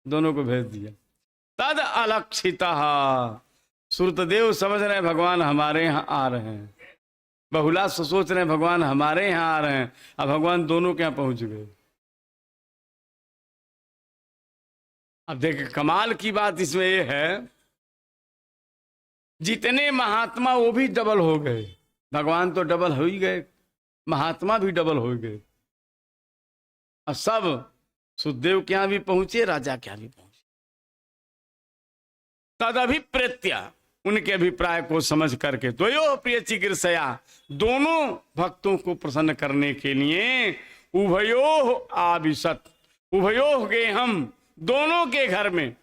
Speaker 1: दोनों को भेज दिया। तद अलक्षिता, श्रुतदेव समझ रहे हैं भगवान हमारे यहाँ आ रहे हैं, बहुलाश सोच रहे हैं भगवान हमारे यहाँ आ रहे हैं, अब भगवान दोनों के यहाँ पहुंच गए। अब देखिए कमाल की बात इसमें यह है, जितने महात्मा वो भी डबल हो गए, भगवान तो डबल हो ही गए, महात्मा भी डबल हो गए। और सब सुखदेव के यहाँ भी पहुंचे, राजा के यहाँ भी पहुंचे। तदभिप्रेत्य, उनके अभिप्राय को समझ करके तो यो प्रिय चिकित्सया, दोनों भक्तों को प्रसन्न करने के लिए उभयो आविशत, उभयो गए हम दोनों के घर में,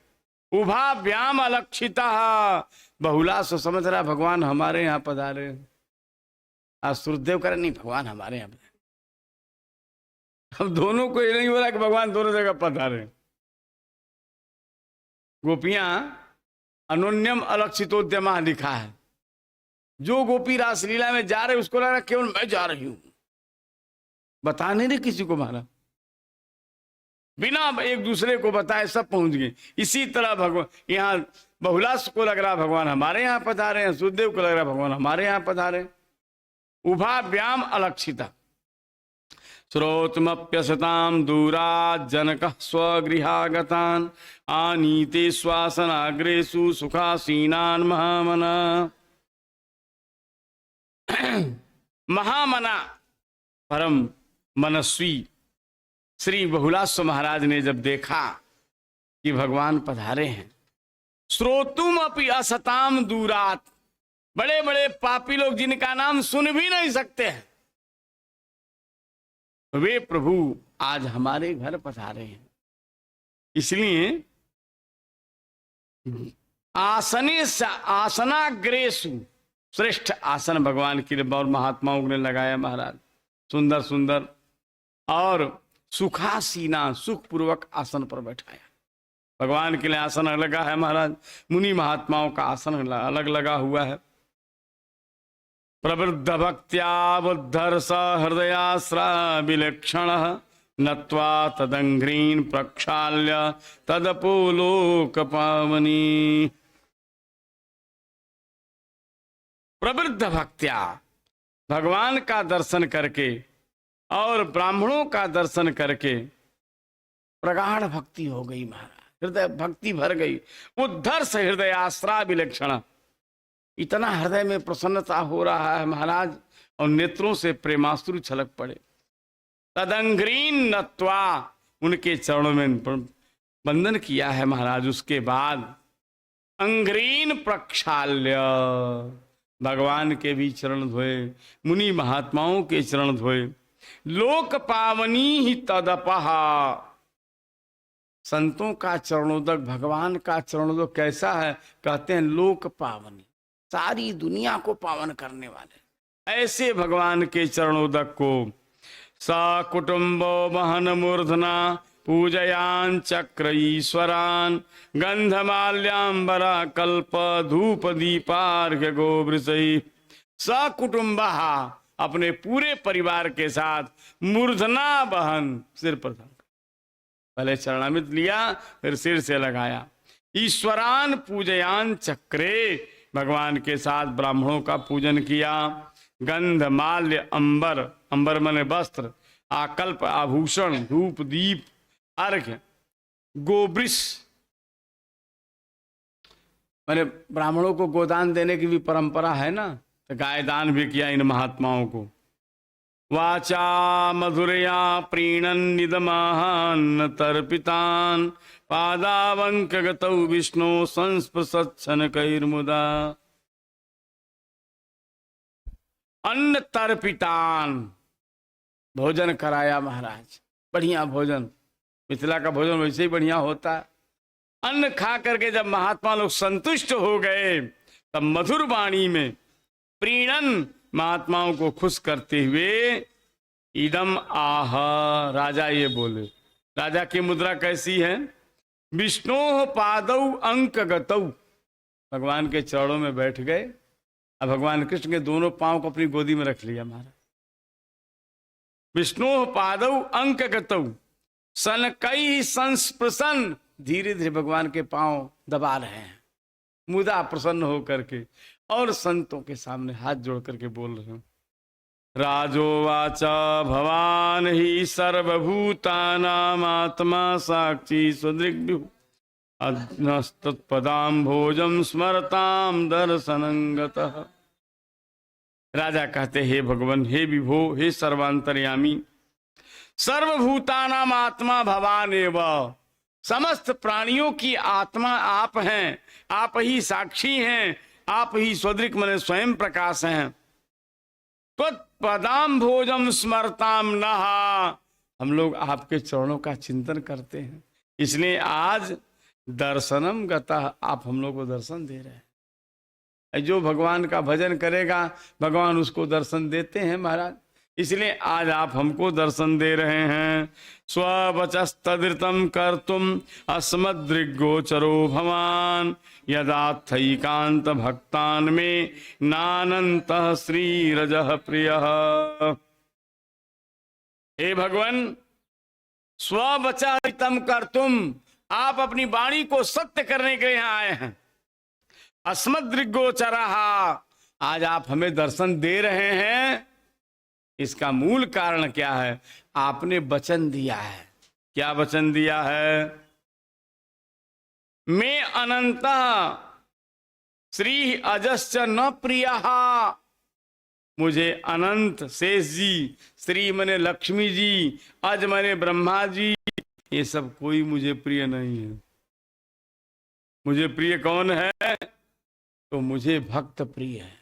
Speaker 1: उभा व्याम अलक्षिता, बहुलास समझ रहा भगवान हमारे यहाँ पधारे। आज सूर्यदेव करे नहीं, भगवान हमारे यहाँ पधारे। अब दोनों को ये नहीं बोला कि भगवान दोनों जगह पधारे। गोपियां अनोन्यम अलक्षितोद्यमा लिखा है, जो गोपी रासलीला में जा रहे उसको लग रहा केवल मैं जा रही हूं, बता नहीं रही किसी को महाराज, बिना एक दूसरे को बताए सब पहुंच गए। इसी तरह भगवान यहाँ बहुलास को लग रहा भगवान हमारे यहाँ पधारे हैं, सूर्यदेव को लग रहा भगवान हमारे यहाँ पधारे। उभा व्याम अलक्षिता श्रोतमप्यसताम दूरात् जनकः स्वगृहागतान् आनीते श्वासनाग्रेषु सुखासीनान् महामना। महामना परम मनस्वी श्री बहुलास्व महाराज ने जब देखा कि भगवान पधारे हैं, श्रोतुम अपि असताम दूरात, बड़े बड़े पापी लोग जिनका नाम सुन भी नहीं सकते हैं, वे प्रभु आज हमारे घर पधारे हैं। इसलिए आसने आसनाग्रेसु, श्रेष्ठ आसन भगवान के लिए और महात्माओं ने लगाया महाराज, सुंदर सुंदर, और सुखासीना, सुखपूर्वक आसन पर बैठाया। भगवान के लिए आसन अलग लगा है महाराज, मुनि महात्माओं का आसन अलग लगा हुआ है। प्रवृद्ध भक्त्या बुद्धर्ष हृदयाश्रा विलक्षण नत्वा तदंघ्रीन प्रक्षाल्य तदपोलोक पावनी। प्रवृद्ध भक्त्या, भगवान का दर्शन करके और ब्राह्मणों का दर्शन करके प्रगाढ़ भक्ति हो गई महाराज, हृदय भक्ति भर गई। उद्धर्ष हृदयाश्रा विलक्षण, इतना हृदय में प्रसन्नता हो रहा है महाराज, और नेत्रों से प्रेमाश्रु छलक पड़े। तदंघ्रीन नत्वा, उनके चरणों में वंदन किया है महाराज। उसके बाद अंघ्रीन प्रक्षाल्य, भगवान के भी चरण धोए, मुनि महात्माओं के चरण धोए। लोक पावनी ही तदपहा, संतों का चरणोदक, भगवान का चरणोदक कैसा है, कहते हैं लोक पावनी, सारी दुनिया को पावन करने वाले। ऐसे भगवान के चरणोदक को सा कुटुंबो महन मूर्धना पूजयान चक्र ईश्वरान गंधमाल्याम्बरा कल्प धूप दीपार्घ्य गोवृषि। सकुटुंबा, अपने पूरे परिवार के साथ, मूर्धना बहन, सिर पर था, पहले चरणामृत लिया फिर सिर से लगाया। ईश्वरान पूजयान चक्रे, भगवान के साथ ब्राह्मणों का पूजन किया। गंध माल्य अंबर, अंबर माने वस्त्र, आकल्प आभूषण, धूप दीप अर्घ्य, गोवृष माने ब्राह्मणों को गोदान देने की भी परंपरा है ना, तो गाय दान भी किया इन महात्माओं को। वाचा मधुरया प्रीणन निदमाहान तर्पितान पादावंक गतौ विष्णु संस्पृशच्छन कैर्मुदा। अन्न तर्पितान, भोजन कराया महाराज, बढ़िया भोजन, मिथिला का भोजन वैसे ही बढ़िया होता है। अन्न खा करके जब महात्मा लोग संतुष्ट हो गए, तब मधुर वाणी में प्रीणन, महात्माओं को खुश करते हुए, इदम आह, राजा ये बोले। राजा की मुद्रा कैसी है, विष्णु पादौ अंक गतौ, भगवान के चरणों में बैठ गए। अब भगवान कृष्ण के दोनों पांव को अपनी गोदी में रख लिया महाराज। विष्णु पादौ अंक गतौ सनकई संस्पृशन, धीरे धीरे भगवान के पांव दबा रहे हैं, मुदा प्रसन्न होकर के, और संतों के सामने हाथ जोड़ करके बोल रहे हैं। राजोवाचा भवान ही सर्वभूतानाम आत्मा साक्षी सुदृग्भ्यु तत्पदाम भोजम स्मरताम दर्शनंगतः। राजा कहते, हे भगवान, हे विभो, हे सर्वांतर्यामी, सर्वभूतानाम आत्मा भवान एव, समस्त प्राणियों की आत्मा आप हैं, आप ही साक्षी हैं, आप ही स्वदृक् मने स्वयं प्रकाश हैं। त्वत्पदाम भोजम स्मरताम नहा, हम लोग आपके चरणों का चिंतन करते हैं, इसलिए आज दर्शनम गतः, आप हम लोग को दर्शन दे रहे हैं। जो भगवान का भजन करेगा भगवान उसको दर्शन देते हैं महाराज, इसलिए आज आप हमको दर्शन दे रहे हैं। स्ववचस्तदृतम कर्तुम अस्मदृग्गोचरो भवान, यदाथैकांत भक्तान में नानंतः श्रीरजः प्रियः। हे भगवान, स्ववचस्तदृतम कर्तुम, आप अपनी वाणी को सत्य करने के लिए यहाँ आए हैं। अस्मदृग्गोचरः, आज आप हमें दर्शन दे रहे हैं, इसका मूल कारण क्या है? आपने वचन दिया है। क्या वचन दिया है? मैं अनंत श्री अजश्च न प्रियः, मुझे अनंत शेष जी, श्री मने लक्ष्मी जी, अज मने ब्रह्मा जी, ये सब कोई मुझे प्रिय नहीं है। मुझे प्रिय कौन है? तो मुझे भक्त प्रिय है।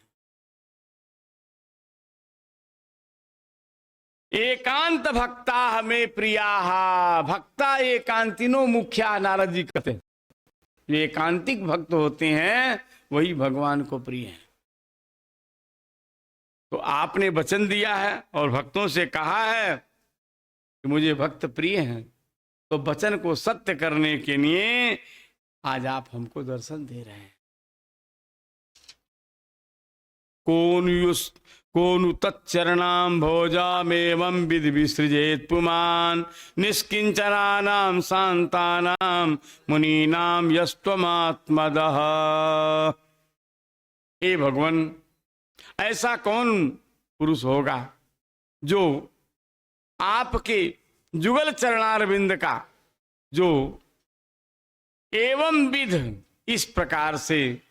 Speaker 1: एकांत भक्ता हमें प्रिया, भक्ता एकांतिनो मुख्या, नारद जी कहते हैं। जो एकांतिक भक्त होते हैं वही भगवान को प्रिय है। तो आपने वचन दिया है और भक्तों से कहा है कि मुझे भक्त प्रिय हैं, तो वचन को सत्य करने के लिए आज आप हमको दर्शन दे रहे हैं। कोनु तच्चरणाम भोजामेवं विधि विसृजेत पुमान, निष्किंचनानां शांतानां मुनीनां यस्त्वमात्मदः। हे भगवान, ऐसा कौन पुरुष होगा जो आपके जुगल चरणारविंद का जो एवं विध इस प्रकार से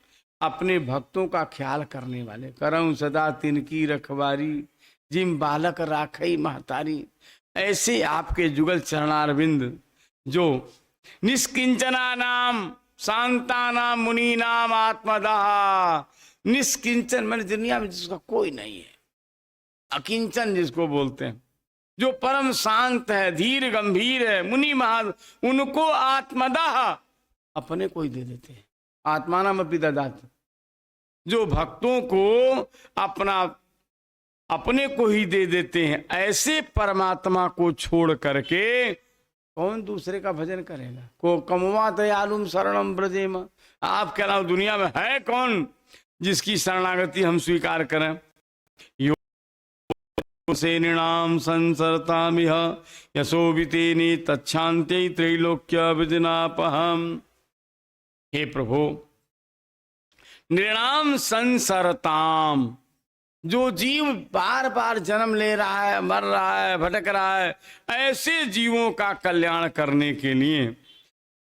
Speaker 1: अपने भक्तों का ख्याल करने वाले, करऊं सदा तिनकी रखवारी, जिम बालक राखई महतारी। ऐसे आपके जुगल चरणारविंद जो निष्किंचना नाम शांता नाम मुनि नाम आत्मदाह, निष्किंचन मैंने दुनिया में जिसका कोई नहीं है, अकिंचन जिसको बोलते हैं, जो परम शांत है, धीर गंभीर है, मुनि महा, उनको आत्मदाह अपने को ही दे देते हैं। आत्मानाम अपि ददाति, जो भक्तों को अपना अपने को ही दे देते हैं, ऐसे परमात्मा को छोड़ करके कौन दूसरे का भजन करेगा? को कमवा दयालुम शरणम ब्रजेम, आपके अलावा दुनिया में है कौन जिसकी शरणागति हम स्वीकार करें? यो से निणाम संसरतामिह यशोभितेनि तच्छान्त्यै त्रैलोक्य विदिनापहम। हे प्रभु, नृणाम संसरताम, जो जीव बार बार जन्म ले रहा है, मर रहा है, भटक रहा है, ऐसे जीवों का कल्याण करने के लिए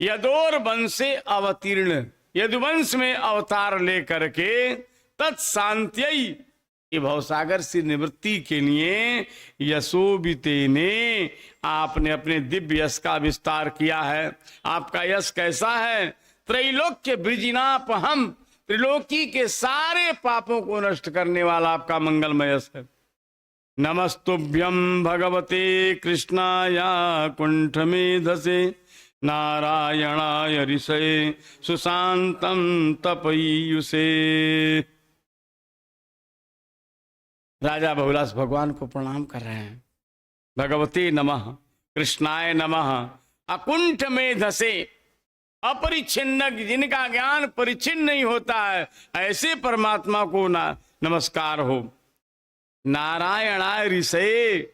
Speaker 1: यदोर वंशे अवतीर्ण, यदुवंश में अवतार लेकर के तत्शांत्यै, ये भवसागर से निवृत्ति के लिए यशोभिते ने आपने अपने दिव्य यश का विस्तार किया है। आपका यश कैसा है? त्रैलोक्य वृजिनापहम, त्रिलोकी के सारे पापों को नष्ट करने वाला आपका मंगलमय यश है। नमस्तुभ्यं भगवते कृष्णाय कुंठ मेधसे, नारायणाय ऋषये सुशांतं तपईयुषे। राजा बहुलास भगवान को प्रणाम कर रहे हैं। भगवते नमः, कृष्णाय नमः, अकुंठ मेधसे, अपरिच्छिन्न, जिनका ज्ञान परिच्छिन्न नहीं होता है, ऐसे परमात्मा को नमस्कार हो। नारायणाय ऋषये,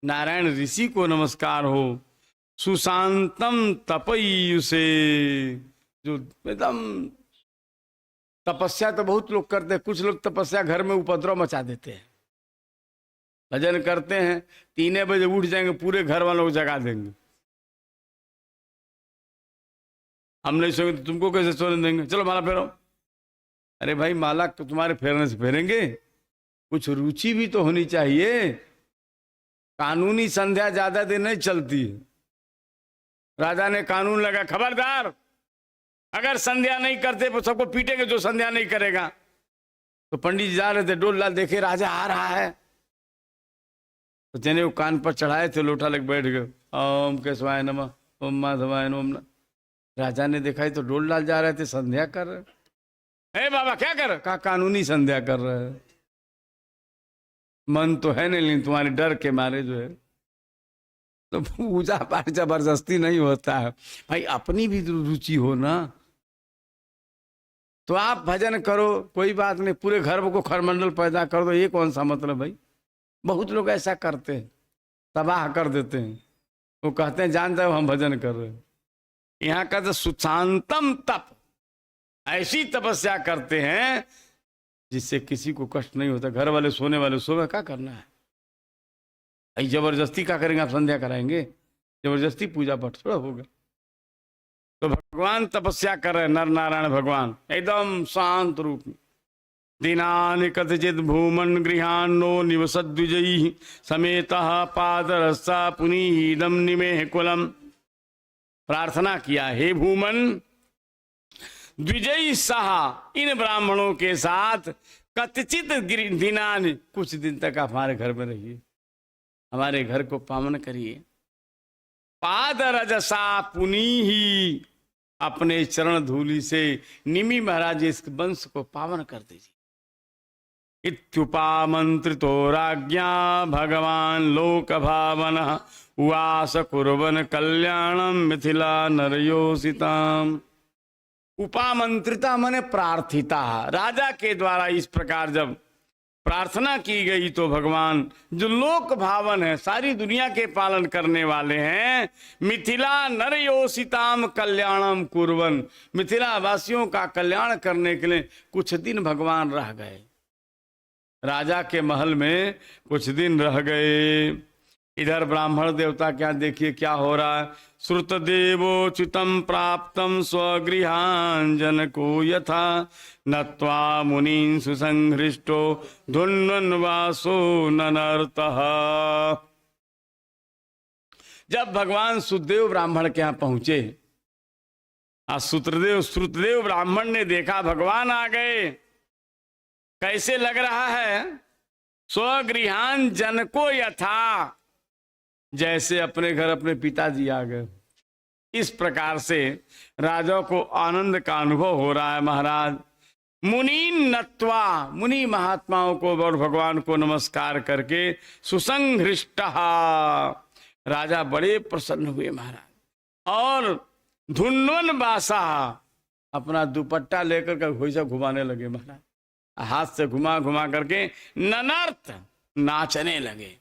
Speaker 1: नारायण ऋषि को नमस्कार हो। सुशांतम तपईयुषे, जो एकदम तपस्या तो बहुत लोग करते हैं, कुछ लोग तपस्या घर में उपद्रव मचा देते हैं। भजन करते हैं, 3 बजे उठ जाएंगे, पूरे घर वालों को जगा देंगे। हम नहीं सोएंगे तो तुमको कैसे सोने देंगे? चलो माला फेरो। अरे भाई, माला तुम्हारे फेरने से फेरेंगे, कुछ रुचि भी तो होनी चाहिए। कानूनी संध्या ज्यादा देर नहीं चलती। राजा ने कानून लगा, खबरदार, अगर संध्या नहीं करते तो सबको पीटेंगे जो संध्या नहीं करेगा। तो पंडित जी जा रहे थे, डोल लाल देखे राजा आ रहा है, तो जने वो कान पर चढ़ाए थे, लोटा लग बैठ गए, ओम केशवाय नमः, ओम माधवाय नमः। राजा ने देखा ही तो डोल लाल जा रहे थे, संध्या कर रहे। हे बाबा क्या कर? कहा कानूनी संध्या कर रहे हैं। मन तो है नहीं, लेकिन तुम्हारे डर के मारे जो है। तो पूजा पाठ जबरदस्ती नहीं होता है भाई, अपनी भी रुचि हो ना। तो आप भजन करो, कोई बात नहीं, पूरे घर को खरमंडल पैदा कर दो, ये कौन सा मतलब भाई। बहुत लोग ऐसा करते हैं, तबाह कर देते हैं। वो कहते हैं जानते हो हम भजन कर रहे हैं। यहाँ का तो सुशांतम तप, ऐसी तपस्या करते हैं जिससे किसी को कष्ट नहीं होता। घर वाले सोने वाले सोवे, क्या करना है? जबरदस्ती क्या करेंगे? आप संध्या कराएंगे? जबरदस्ती पूजा पाठ थोड़ा होगा। तो भगवान तपस्या कर रहे, नर नारायण भगवान एकदम शांत रूप में। दिनानि कथचित भूमन गृहान्नो निवसद्विजयी समेतः पादरसा पुनीदम निमेह कुलम। प्रार्थना किया, हे भूमन, द्विजयी सहा, इन ब्राह्मणों के साथ कथचित दिनानि, कुछ दिन तक आप हमारे घर में रहिए, हमारे घर को पावन करिए। पादरजसा पुनीहि, अपने चरण धूलि से निमि महाराज इस वंश को पावन कर दीजिए। इत्युपामंत्रितो राज्ञा भगवान लोक भावन उवास कुर्वन् कल्याणम मिथिला नरयोसिताम। उपामंत्रिता माने प्रार्थिता, राजा के द्वारा इस प्रकार जब प्रार्थना की गई तो भगवान जो लोक भावन है, सारी दुनिया के पालन करने वाले हैं, मिथिला नरयोसिताम कल्याणम कुर्वन्, मिथिला वासियों का कल्याण करने के लिए कुछ दिन भगवान रह गए। राजा के महल में कुछ दिन रह गए। इधर ब्राह्मण देवता क्या देखिए क्या हो रहा है। श्रुत देवोच्युतम प्राप्तम स्वगृहांजन को यथा नत्वा मुनीन् सुसंहृष्टो धुन्वन्वासो ननर्तः। जब भगवान सुखदेव ब्राह्मण के यहाँ पहुंचे, श्रुतदेव ब्राह्मण ने देखा भगवान आ गए। कैसे लग रहा है? स्वगृहान जन को यथा, जैसे अपने घर अपने पिताजी आ गए, इस प्रकार से राजा को आनंद का अनुभव हो रहा है। महाराज मुनीन नत्वा, मुनि महात्माओं को और भगवान को नमस्कार करके सुसंहृष्ट, राजा बड़े प्रसन्न हुए महाराज। और धुन्वन बासा, अपना दुपट्टा लेकर के घोइसा घुमाने लगे महाराज, हाथ से घुमा घुमा करके ननर्त, नाचने लगे।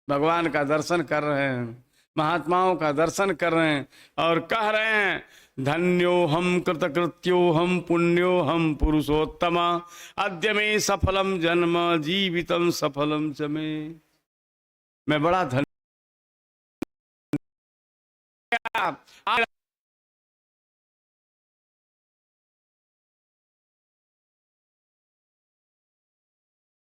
Speaker 1: भगवान का दर्शन कर रहे हैं, महात्माओं का दर्शन कर रहे हैं और कह रहे हैं धन्यो हम कृतकृत्यो हम पुण्यो हम पुरुषोत्तम अद्य में सफलम जन्म जीवितम सफलम च में। मैं बड़ा धन्य